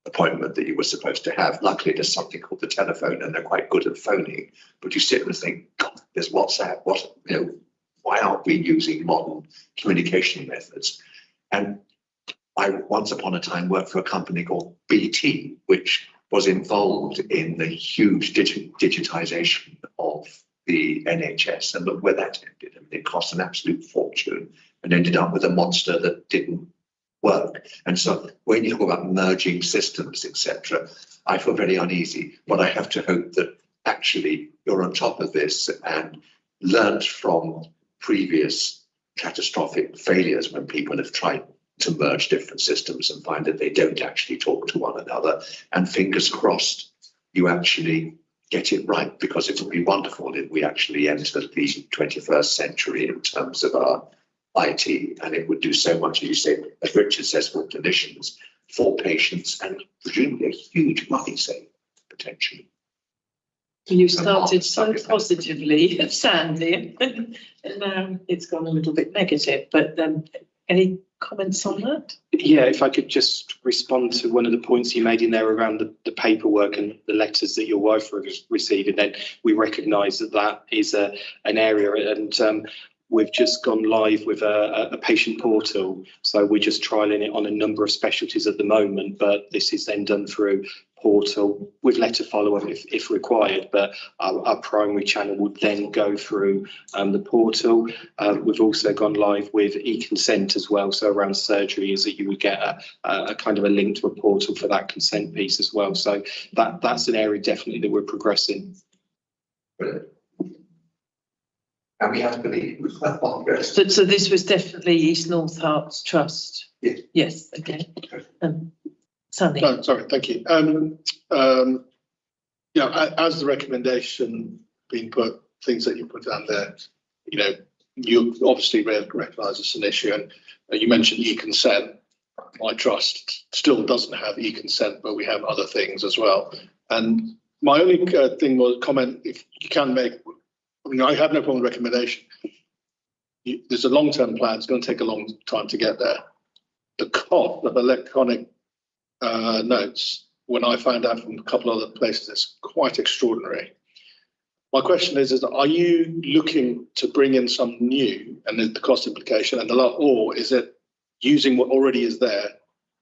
appointment that you were supposed to have. Luckily, there's something called the telephone, and they're quite good at phoning. But you sit and think, God, there's WhatsApp. Why aren't we using modern communication methods? And I once upon a time worked for a company called BT, which was involved in the huge digitization of the NHS. And look where that ended. I mean, it cost an absolute fortune and ended up with a monster that didn't work. And so when you talk about merging systems, etc., I feel very uneasy. But I have to hope that actually you're on top of this and learned from previous catastrophic failures when people have tried to merge different systems and find that they don't actually talk to one another. And fingers crossed, you actually get it right, because it would be wonderful if we actually enter the 21st century in terms of our IT, and it would do so much, as you say, as Richard says, for clinicians, for patients, and presumably a huge money save potentially. You started so positively, Sandy, and now it's gone a little bit negative. But any comments on that? Yeah, if I could just respond to one of the points you made in there around the paperwork and the letters that your wife received, and then we recognise that is an area, and we've just gone live with a patient portal. So we're just trialling it on a number of specialties at the moment, but this is then done through portal with letter follow-up if required, but our primary channel would then go through the portal. We've also gone live with e-consent as well, so around surgery is that you would get a kind of a link to a portal for that consent piece as well. So that's an area definitely that we're progressing. Brilliant. And we have to believe. So this was definitely East North Herts Trust? Yes. Yes, okay. Sandy. No, sorry, thank you. As the recommendation being put, things that you put down there, you obviously recognise it's an issue, and you mentioned e-consent. My trust still doesn't have e-consent, but we have other things as well. And my only thing was comment, if you can make, I have no problem with recommendation. There's a long-term plan. It's going to take a long time to get there. The cost of electronic notes, when I found out from a couple of other places, it's quite extraordinary. My question is are you looking to bring in some new, and the cost implication, and or is it using what already is there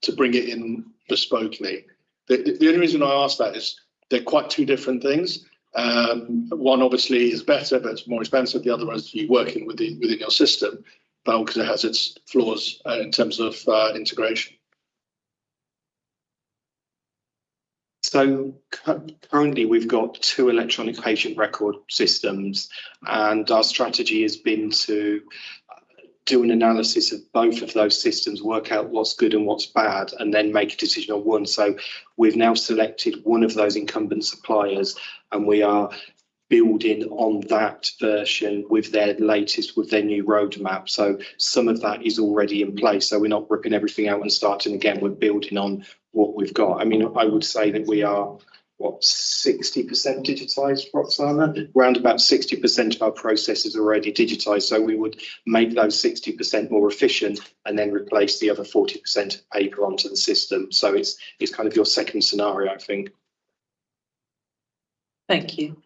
to bring it in bespokely? The only reason I ask that is they're quite two different things. One obviously is better, but it's more expensive. The other one is you working within your system, but because it has its flaws in terms of integration. So currently we've got 2 electronic patient record systems, and our strategy has been to do an analysis of both of those systems, work out what's good and what's bad, and then make a decision on one. So we've now selected one of those incumbent suppliers, and we are building on that version with their new roadmap. So some of that is already in place. So we're not ripping everything out and starting again. We're building on what we've got. I mean, I would say that we are, 60% digitized, Roxana? Around about 60% of our processes are already digitized. So we would make those 60% more efficient and then replace the other 40% of paper onto the system. So it's kind of your second scenario, I think. Thank you.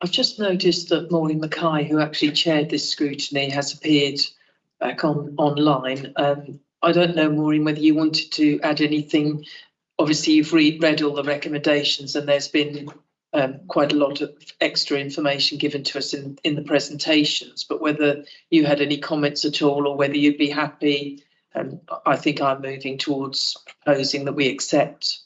I've just noticed that Maureen Mackay, who actually chaired this scrutiny, has appeared back online. I don't know, Maureen, whether you wanted to add anything. Obviously, you've read all the recommendations, and there's been quite a lot of extra information given to us in the presentations, but whether you had any comments at all, or whether you'd be happy. I think I'm moving towards proposing that we accept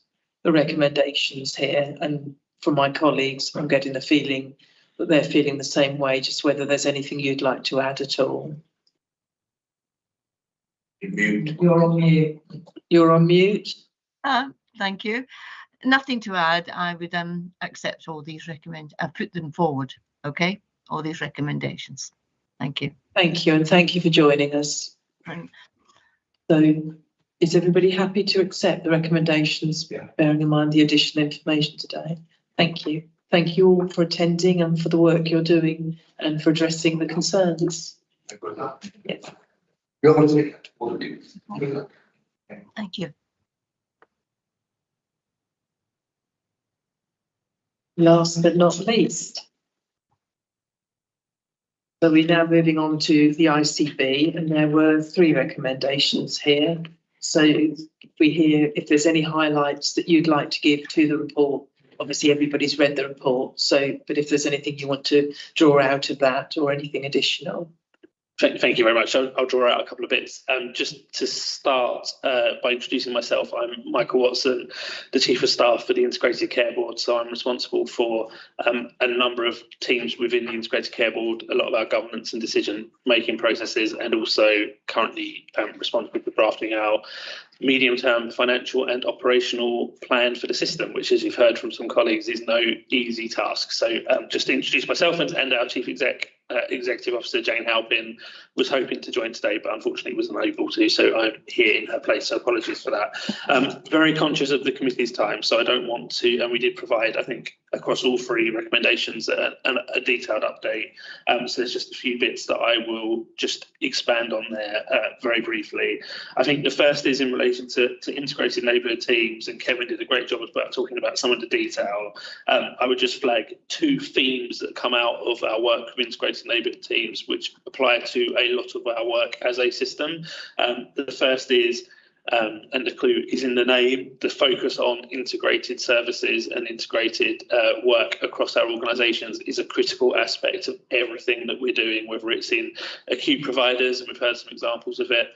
the recommendations here. And from my colleagues, I'm getting the feeling that they're feeling the same way, just whether there's anything you'd like to add at all. You're on mute. You're on mute. Thank you. Nothing to add. I would accept all these put them forward. Okay, all these recommendations. Thank you. Thank you, and thank you for joining us. Thanks. So, is everybody happy to accept the recommendations, bearing in mind the additional information today? Thank you. Thank you all for attending and for the work you're doing and for addressing the concerns. Yes. Thank you. Last but not least. So we're now moving on to the ICB, and there were 3 recommendations here. So if there's any highlights that you'd like to give to the report. Obviously everybody's read the report, but if there's anything you want to draw out of that or anything additional. Thank you very much. I'll draw out a couple of bits. Just to start by introducing myself, I'm Michael Watson, the Chief of Staff for the Integrated Care Board. So I'm responsible for a number of teams within the Integrated Care Board, a lot of our governance and decision-making processes, and also currently responsible for drafting our medium-term financial and operational plan for the system, which, as you've heard from some colleagues, is no easy task. So just to introduce myself and our Chief Executive Officer, Jane Halpin, was hoping to join today, but unfortunately was unable to. So I'm here in her place. So apologies for that. Very conscious of the committee's time, so I don't want to, and we did provide, I think, across all 3 recommendations, a detailed update. So there's just a few bits that I will just expand on there very briefly. I think the first is in relation to integrated neighbourhood teams, and Kevin did a great job about talking about some of the detail. I would just flag 2 themes that come out of our work with integrated neighbourhood teams, which apply to a lot of our work as a system. The first is, and the clue is in the name, the focus on integrated services and integrated work across our organisations is a critical aspect of everything that we're doing, whether it's in acute providers, and we've heard some examples of it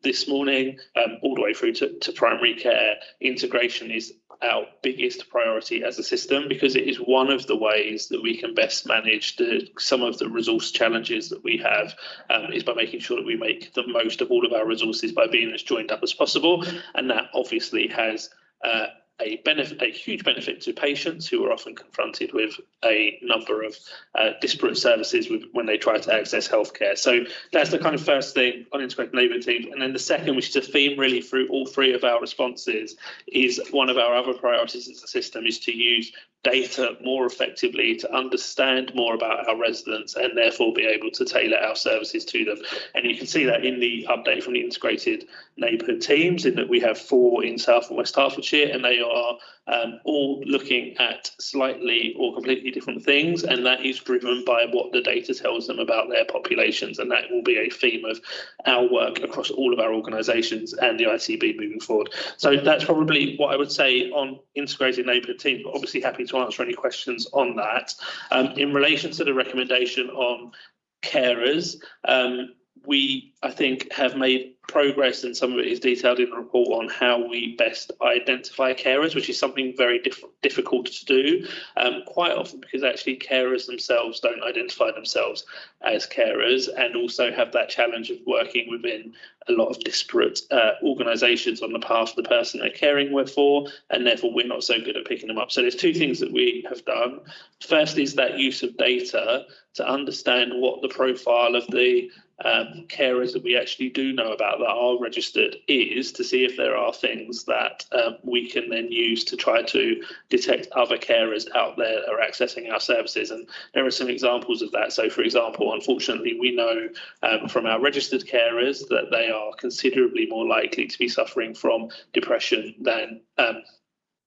this morning, all the way through to primary care. Integration is our biggest priority as a system, because it is one of the ways that we can best manage some of the resource challenges that we have, is by making sure that we make the most of all of our resources by being as joined up as possible. And that obviously has a huge benefit to patients who are often confronted with a number of disparate services when they try to access healthcare. So that's the kind of first thing on integrated neighbourhood teams. And then the second, which is a theme really through all 3 of our responses, is one of our other priorities as a system is to use data more effectively to understand more about our residents and therefore be able to tailor our services to them. And you can see that in the update from the integrated neighbourhood teams, in that we have 4 in South and West Hertfordshire, and they are all looking at slightly or completely different things, and that is driven by what the data tells them about their populations, and that will be a theme of our work across all of our organisations and the ICB moving forward. So that's probably what I would say on integrated neighbourhood teams, but obviously happy to answer any questions on that. In relation to the recommendation on carers, we, I think, have made progress, and some of it is detailed in the report, on how we best identify carers, which is something very difficult to do, quite often because actually carers themselves don't identify themselves as carers, and also have that challenge of working within a lot of disparate organisations on the behalf of the person they're caring for, and therefore we're not so good at picking them up. So there's 2 things that we have done. First is that use of data to understand what the profile of the carers that we actually do know about that are registered is, to see if there are things that we can then use to try to detect other carers out there that are accessing our services. And there are some examples of that. So, for example, unfortunately, we know from our registered carers that they are considerably more likely to be suffering from depression than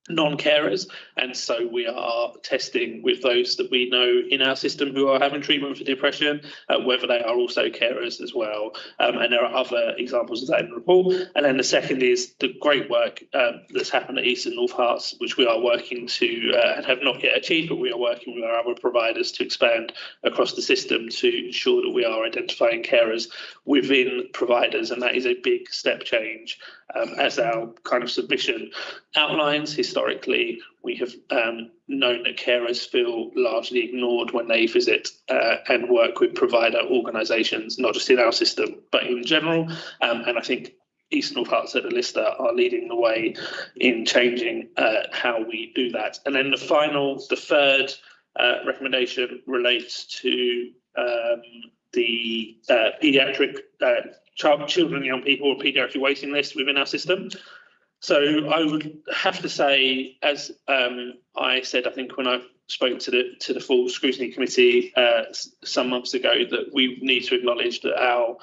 non-carers, and so we are testing with those that we know in our system who are having treatment for depression, whether they are also carers as well, and there are other examples of that in the report. And then the second is the great work that's happened at East and North Herts, which we are working to and have not yet achieved, but we are working with our other providers to expand across the system to ensure that we are identifying carers within providers, and that is a big step change. As our kind of submission outlines, historically, we have known that carers feel largely ignored when they visit and work with provider organisations, not just in our system, but in general. And I think East North Herts and Lister are leading the way in changing how we do that. And then the third recommendation relates to the paediatric children and young people or paediatric waiting list within our system. So I would have to say, as I said, I think when I spoke to the full scrutiny committee some months ago, that we need to acknowledge that our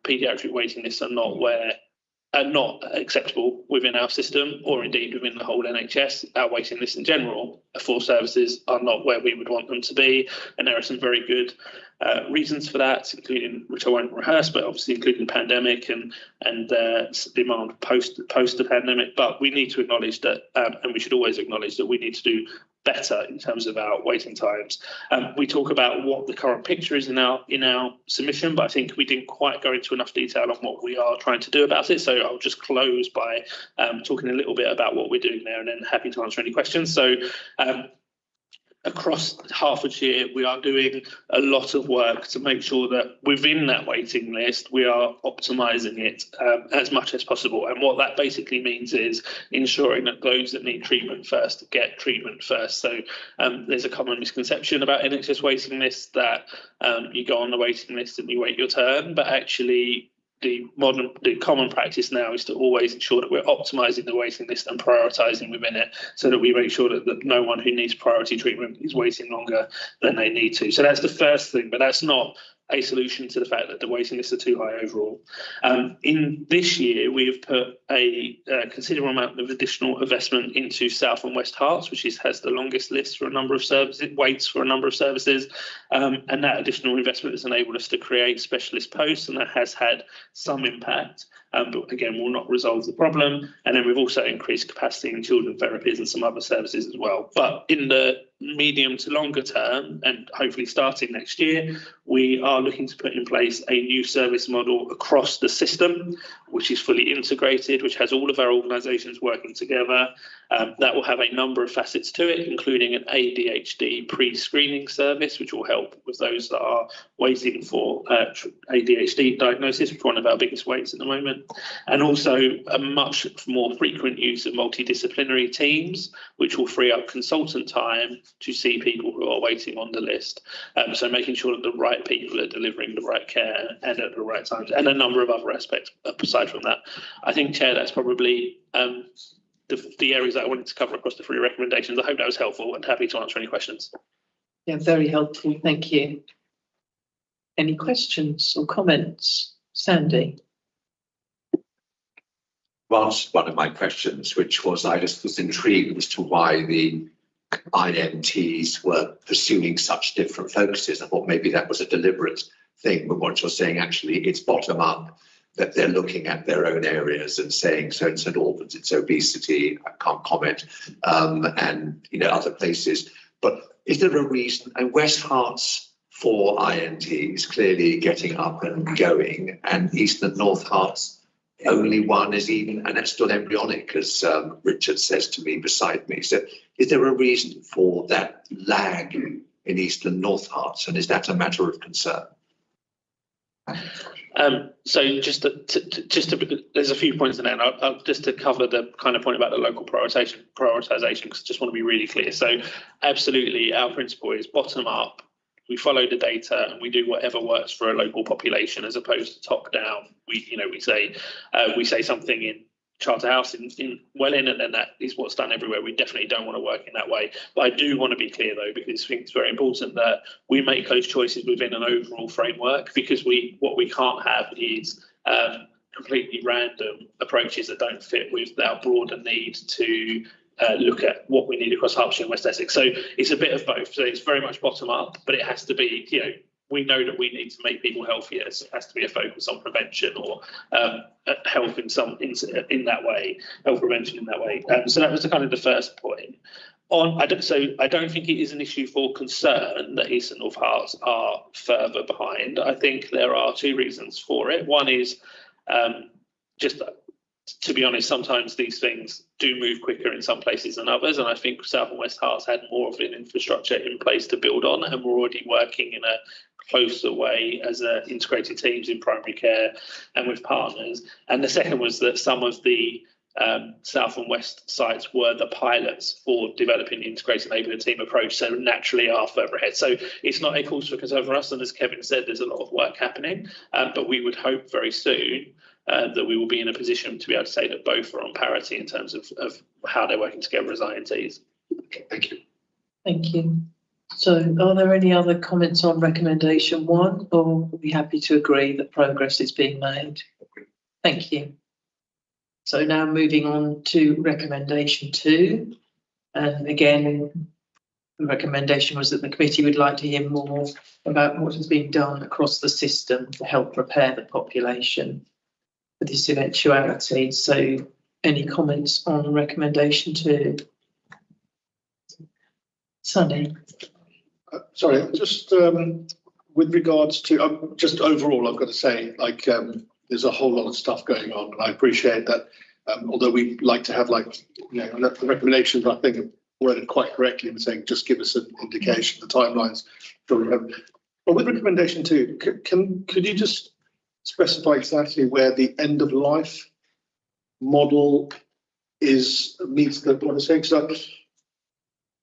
paediatric waiting lists are not acceptable within our system, or indeed within the whole NHS. Our waiting lists in general for services are not where we would want them to be, and there are some very good reasons for that, including, which I won't rehearse, but obviously including pandemic and demand post the pandemic. But we need to acknowledge that, and we should always acknowledge that we need to do better in terms of our waiting times. We talk about what the current picture is in our submission, but I think we didn't quite go into enough detail on what we are trying to do about it. So I'll just close by talking a little bit about what we're doing there, and then happy to answer any questions. So across Hertfordshire, we are doing a lot of work to make sure that within that waiting list, we are optimising it as much as possible. And what that basically means is ensuring that those that need treatment first get treatment first. So there's a common misconception about NHS waiting lists that you go on the waiting list and you wait your turn, but actually the common practice now is to always ensure that we're optimising the waiting list and prioritising within it, so that we make sure that no one who needs priority treatment is waiting longer than they need to. So that's the first thing, but that's not a solution to the fact that the waiting lists are too high overall. In this year, we have put a considerable amount of additional investment into South and West Herts, which has the longest list for a number of services, waits for a number of services, and that additional investment has enabled us to create specialist posts, and that has had some impact, but again will not resolve the problem. And then we've also increased capacity in children therapies and some other services as well. But in the medium to longer term, and hopefully starting next year, we are looking to put in place a new service model across the system, which is fully integrated, which has all of our organisations working together. That will have a number of facets to it, including an ADHD pre-screening service, which will help with those that are waiting for ADHD diagnosis, which is one of our biggest waits at the moment, and also a much more frequent use of multidisciplinary teams, which will free up consultant time to see people who are waiting on the list. So making sure that the right people are delivering the right care and at the right times, and a number of other aspects aside from that. I think, Chair, that's probably the areas that I wanted to cover across the 3 recommendations. I hope that was helpful, and happy to answer any questions. Yeah, very helpful. Thank you. Any questions or comments? Sandy? Answered one of my questions, which was I just was intrigued as to why the IMTs were pursuing such different focuses. I thought maybe that was a deliberate thing, but what you're saying, actually, it's bottom up, that they're looking at their own areas and saying, so in St Albans, it's obesity, I can't comment, and other places. But is there a reason? And West Herts for IMTs clearly getting up and going, and East and North Herts only one is even, and that's still embryonic, as Richard says to me beside me. So is there a reason for that lag in East and North Herts, and is that a matter of concern? So just to, there's a few points in there, and I'll just to cover the kind of point about the local prioritisation, because I just want to be really clear. So absolutely, our principle is bottom up. We follow the data and we do whatever works for a local population, as opposed to top down. We say something in Charterhouse in Welling, and then that is what's done everywhere. We definitely don't want to work in that way. But I do want to be clear, though, because I think it's very important that we make those choices within an overall framework, because what we can't have is completely random approaches that don't fit with our broader need to look at what we need across Hertfordshire and West Essex. So it's a bit of both. So it's very much bottom up, but it has to be, we know that we need to make people healthier. So it has to be a focus on prevention or health in that way, health prevention in that way. So that was the first point. I don't think it is an issue for concern that East and North Herts are further behind. I think there are two reasons for it. One is just, to be honest, sometimes these things do move quicker in some places than others. And I think South and West Herts had more of an infrastructure in place to build on, and we're already working in a closer way as integrated teams in primary care and with partners. And the second was that some of the South and West sites were the pilots for developing the integrated neighbourhood team approach, so naturally are further ahead. So it's not a cause for concern for us, and as Kevin said, there's a lot of work happening, but we would hope very soon that we will be in a position to be able to say that both are on parity in terms of how they're working together as INTs. Okay, thank you. Thank you. So are there any other comments on recommendation 1, or are we happy to agree that progress is being made? Thank you. So now moving on to recommendation 2. And again, the recommendation was that the committee would like to hear more about what has been done across the system to help prepare the population for this eventuality. So any comments on recommendation 2? Sunny. Sorry, just with regards to just overall, I've got to say, there's a whole lot of stuff going on, and I appreciate that. Although we like to have the recommendations, I think are worded quite correctly in saying just give us an indication of the timelines. But with recommendation 2, could you just specify exactly where the end of life model meets what I'm saying? Because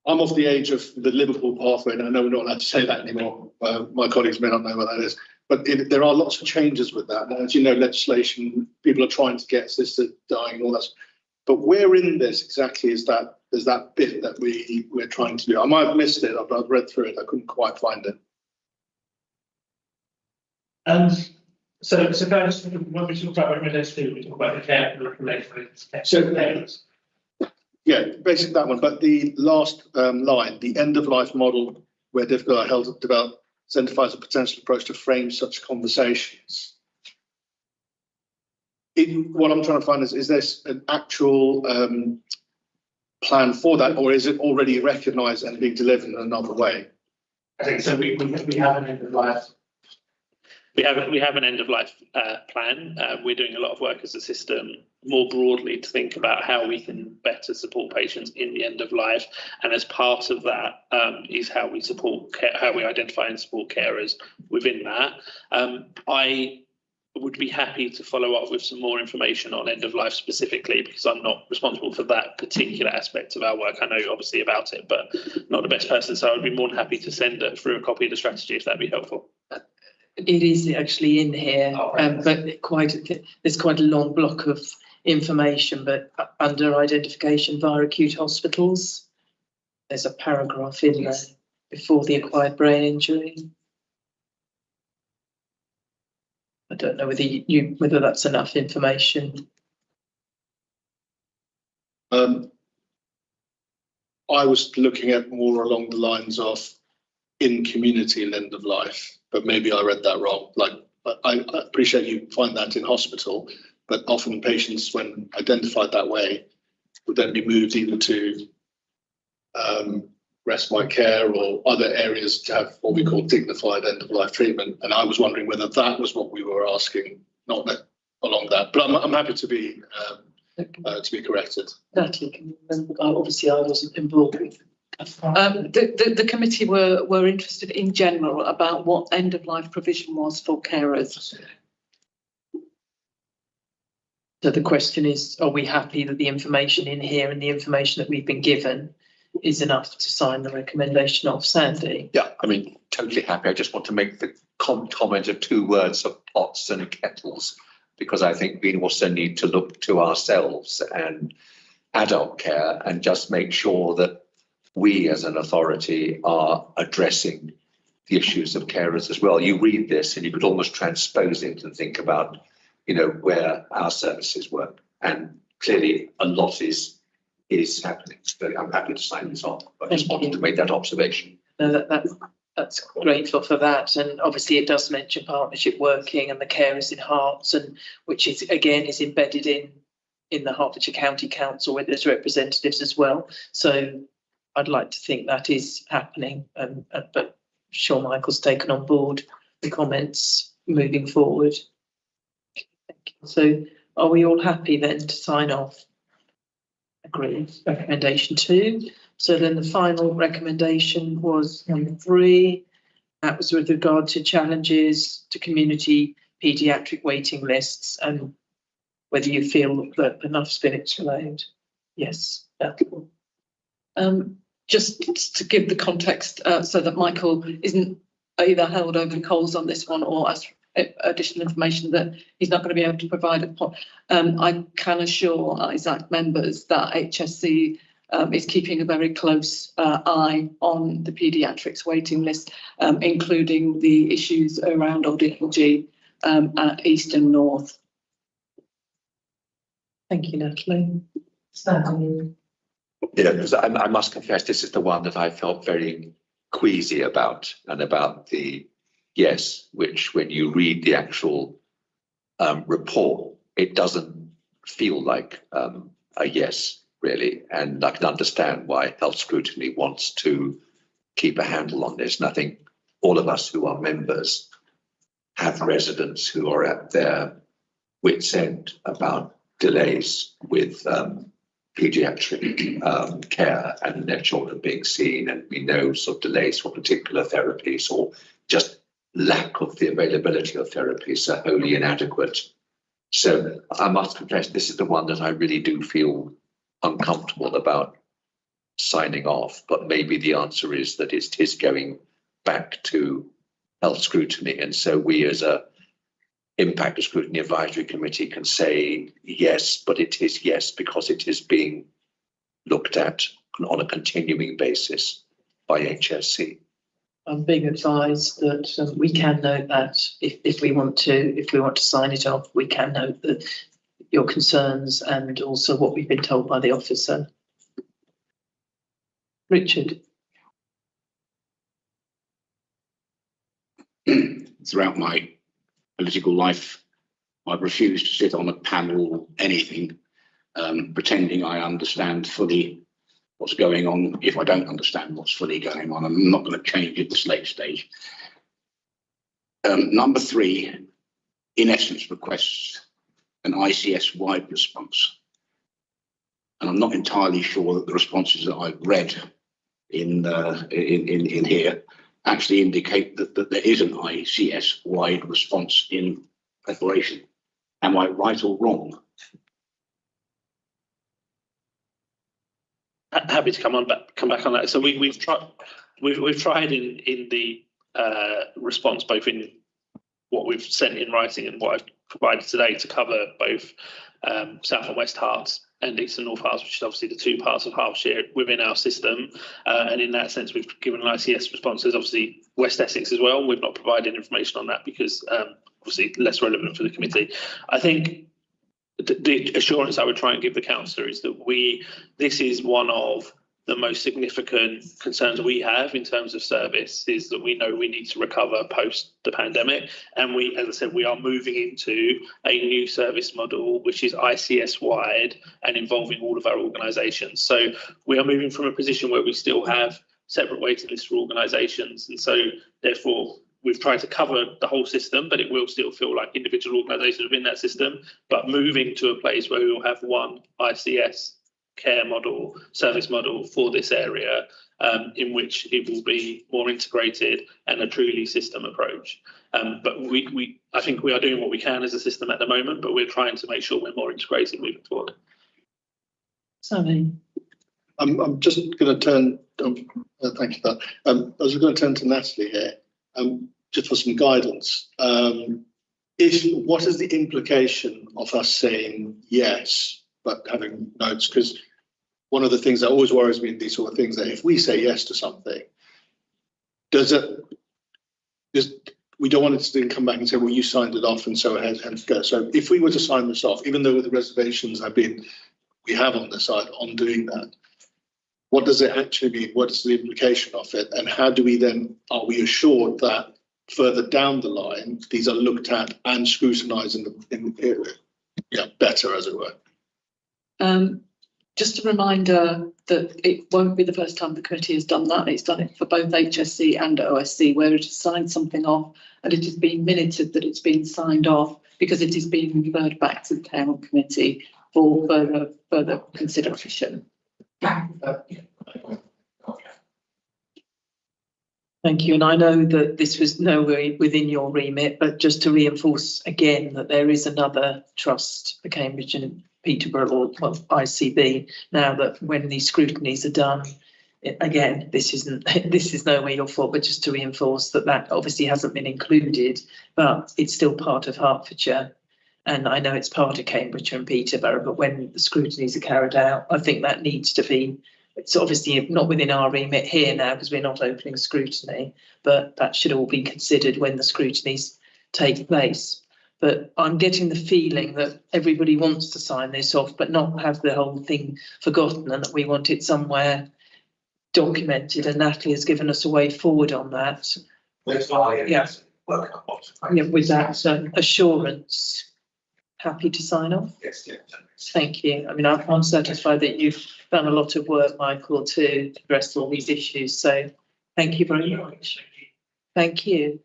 I'm of the age of the Liverpool pathway, and I know we're not allowed to say that anymore. My colleagues may not know what that is. But there are lots of changes with that. And as you know, legislation, people are trying to get assisted dying and all that. But where in this exactly is that bit that we're trying to do? I might have missed it. I've read through it. I couldn't quite find it. So guys, when we talk about recommendation 2, we talk about the care recommendations. Yeah, basically that one. But the last line, the end of life model where difficult are held to develop, identifies a potential approach to frame such conversations. What I'm trying to find is this an actual plan for that, or is it already recognised and being delivered in another way? I think so. We have an end of life. We have an end of life plan. We're doing a lot of work as a system more broadly to think about how we can better support patients in the end of life, and as part of that is how we support how we identify and support carers within that. I would be happy to follow up with some more information on end of life specifically, because I'm not responsible for that particular aspect of our work. I know obviously about it, but not the best person. So I would be more than happy to send through a copy of the strategy if that'd be helpful. It is actually in here, but there's quite a long block of information, but under identification via acute hospitals, there's a paragraph in there before the acquired brain injury. I don't know whether that's enough information. I was looking at more along the lines of in community and end of life, but maybe I read that wrong. I appreciate you find that in hospital, but often patients, when identified that way, would then be moved either to respite care or other areas to have what we call dignified end of life treatment. And I was wondering whether that was what we were asking, not that, along that. But I'm happy to be corrected. Natalie, obviously I wasn't involved with. The committee were interested in general about what end of life provision was for carers. So the question is, are we happy that the information in here and the information that we've been given is enough to sign the recommendation off? Sandy? Yeah, I mean, totally happy. I just want to make the comment of 2 words of pots and kettles, because I think we also need to look to ourselves and adult care and just make sure that we as an authority are addressing the issues of carers as well. You read this and you could almost transpose it and think about, where our services work. And clearly a lot is is happening. But I'm happy to sign this off. I just wanted to make that observation. No, that's grateful for that. And obviously it does mention partnership working and the carers in Herts, and which is again is embedded in the Hertfordshire County Council where there's representatives as well. So I'd like to think that is happening, but I'm sure Michael's taken on board the comments moving forward. Thank you. So are we all happy then to sign off? Agreed. Recommendation 2. So then the final recommendation was number 3. That was with regard to challenges to community paediatric waiting lists and whether you feel that enough's been explained. Yes. Just to give the context so that Michael isn't either held over coals on this one or asked additional information that he's not going to be able to provide upon. I can assure Isaac members that HSC is keeping a very close eye on the paediatrics waiting list, including the issues around audiology at East and North. Thank you, Natalie. Yeah, because I must confess, this is the one that I felt very queasy about, and about the yes, which when you read the actual report, it doesn't feel like a yes, really. And I can understand why Health Scrutiny wants to keep a handle on this. And I think all of us who are members have residents who are at their wits' end about delays with paediatric care and their children being seen, and we know sort of delays for particular therapies or just lack of the availability of therapies are wholly inadequate. So I must confess, this is the one that I really do feel uncomfortable about signing off, but maybe the answer is that it is going back to Health Scrutiny, and so we as a Impact Scrutiny Advisory Committee can say yes, but it is yes because it is being looked at on a continuing basis by HSC. I'm being advised that we can note that if we want to sign it off, we can note that your concerns and also what we've been told by the officer. Richard. Throughout my political life, I've refused to sit on a panel or anything, pretending I understand fully what's going on. If I don't understand what's fully going on, I'm not going to change at this late stage. Number 3, in essence, requests an ICS-wide response. And I'm not entirely sure that the responses that I've read in here actually indicate that there is an ICS-wide response in preparation. Am I right or wrong? Happy to come back on that. So we've tried in the response, both in what we've sent in writing and what I've provided today, to cover both South and West Herts and East and North Herts, which is obviously the 2 parts of Hertfordshire within our system. And in that sense, we've given an ICS response. There's obviously West Essex as well. We've not provided information on that because obviously less relevant for the committee. I think the assurance I would try and give the councillor is that this is one of the most significant concerns we have in terms of service, is that we know we need to recover post the pandemic. And we, as I said, we are moving into a new service model, which is ICS wide and involving all of our organisations. So we are moving from a position where we still have separate waiting lists for organisations. And so therefore, we've tried to cover the whole system, but it will still feel like individual organisations within that system, but moving to a place where we will have one ICS care model, service model for this area, in which it will be more integrated and a truly system approach. But I think we are doing what we can as a system at the moment, but we're trying to make sure we're more integrated moving forward. Sammy. I'm just going to turn, thank you for that. I was going to turn to Natalie here, just for some guidance. What is the implication of us saying yes, but having notes? Because one of the things that always worries me in these sort of things, that if we say yes to something, we don't want it to then come back and say, well, you signed it off and so ahead and go. So if we were to sign this off, even though the reservations have been, we have on the side on doing that. What does it actually mean? What is the implication of it? And how do we then, are we assured that further down the line, these are looked at and scrutinised better, as it were? Just a reminder that it won't be the first time the committee has done that. It's done it for both HSC and OSC, where it has signed something off and it has been minuted that it's been signed off because it is being referred back to the parent committee for further consideration. Thank you. And I know that this was nowhere within your remit, but just to reinforce again that there is another trust, the Cambridge and Peterborough, or well, ICB, now that when these scrutinies are done, again, this is nowhere your fault, but just to reinforce that that obviously hasn't been included, but it's still part of Hertfordshire. And I know it's part of Cambridge and Peterborough, but when the scrutinies are carried out, I think that needs to be, it's obviously not within our remit here now because we're not opening scrutiny, but that should all be considered when the scrutinies take place. But I'm getting the feeling that everybody wants to sign this off, but not have the whole thing forgotten, and that we want it somewhere documented. And Natalie has given us a way forward on that. Yeah, with that assurance. Happy to sign off? Yes. Thank you. I mean, I'm satisfied that you've done a lot of work, Michael, to address all these issues. So thank you very much. Thank you.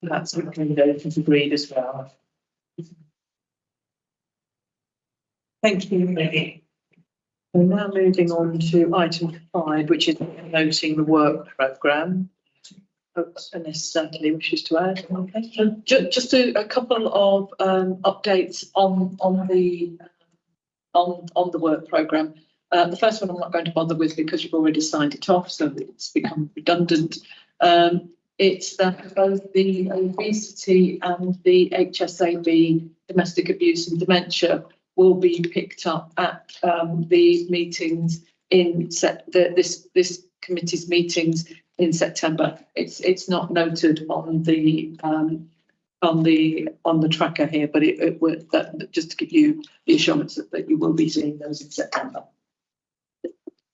That's recommendations agreed as well. Thank you. We're now moving on to item 5, which is noting the work programme. Unless Natalie wishes to add. Okay. Just a couple of updates on the work programme. The first one I'm not going to bother with because you've already signed it off, so it's become redundant. It's that both the obesity and the HSAB, domestic abuse and dementia, will be picked up at the meetings in this committee's meetings in September. It's not noted on the tracker here, but it would, that just to give you the assurance that you will be seeing those in September.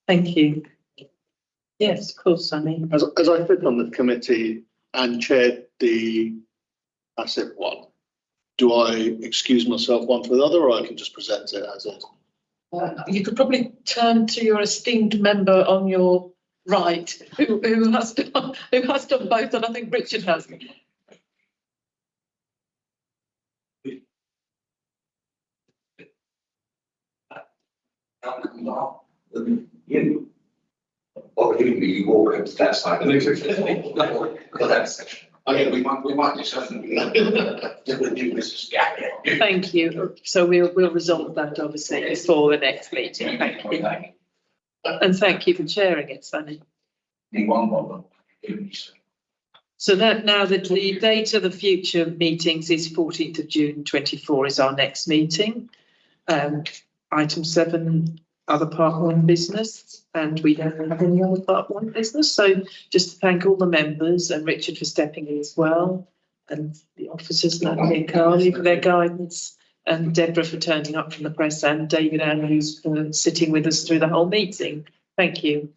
Thank you. Yes, of course, Sammy. As I sit on the committee and chaired the asset one, do I excuse myself one for the other, or I can just present it as it? You could probably turn to your esteemed member on your right, who has done both, and I think Richard has. You, or you walk up to that side of the that's section. Okay, we might do something. Thank you. So we'll resolve that obviously before the next meeting. Thank you. And thank you for chairing it, Sunny. So that now the date of the future meetings is 14th of June 24 is our next meeting. Item 7, other part 1 business, and we don't have any other part 1 business. So just to thank all the members and Richard for stepping in as well, and the officers, Natalie and Carly, for their guidance, and Deborah for turning up from the press, and David Andrews for sitting with us through the whole meeting. Thank you.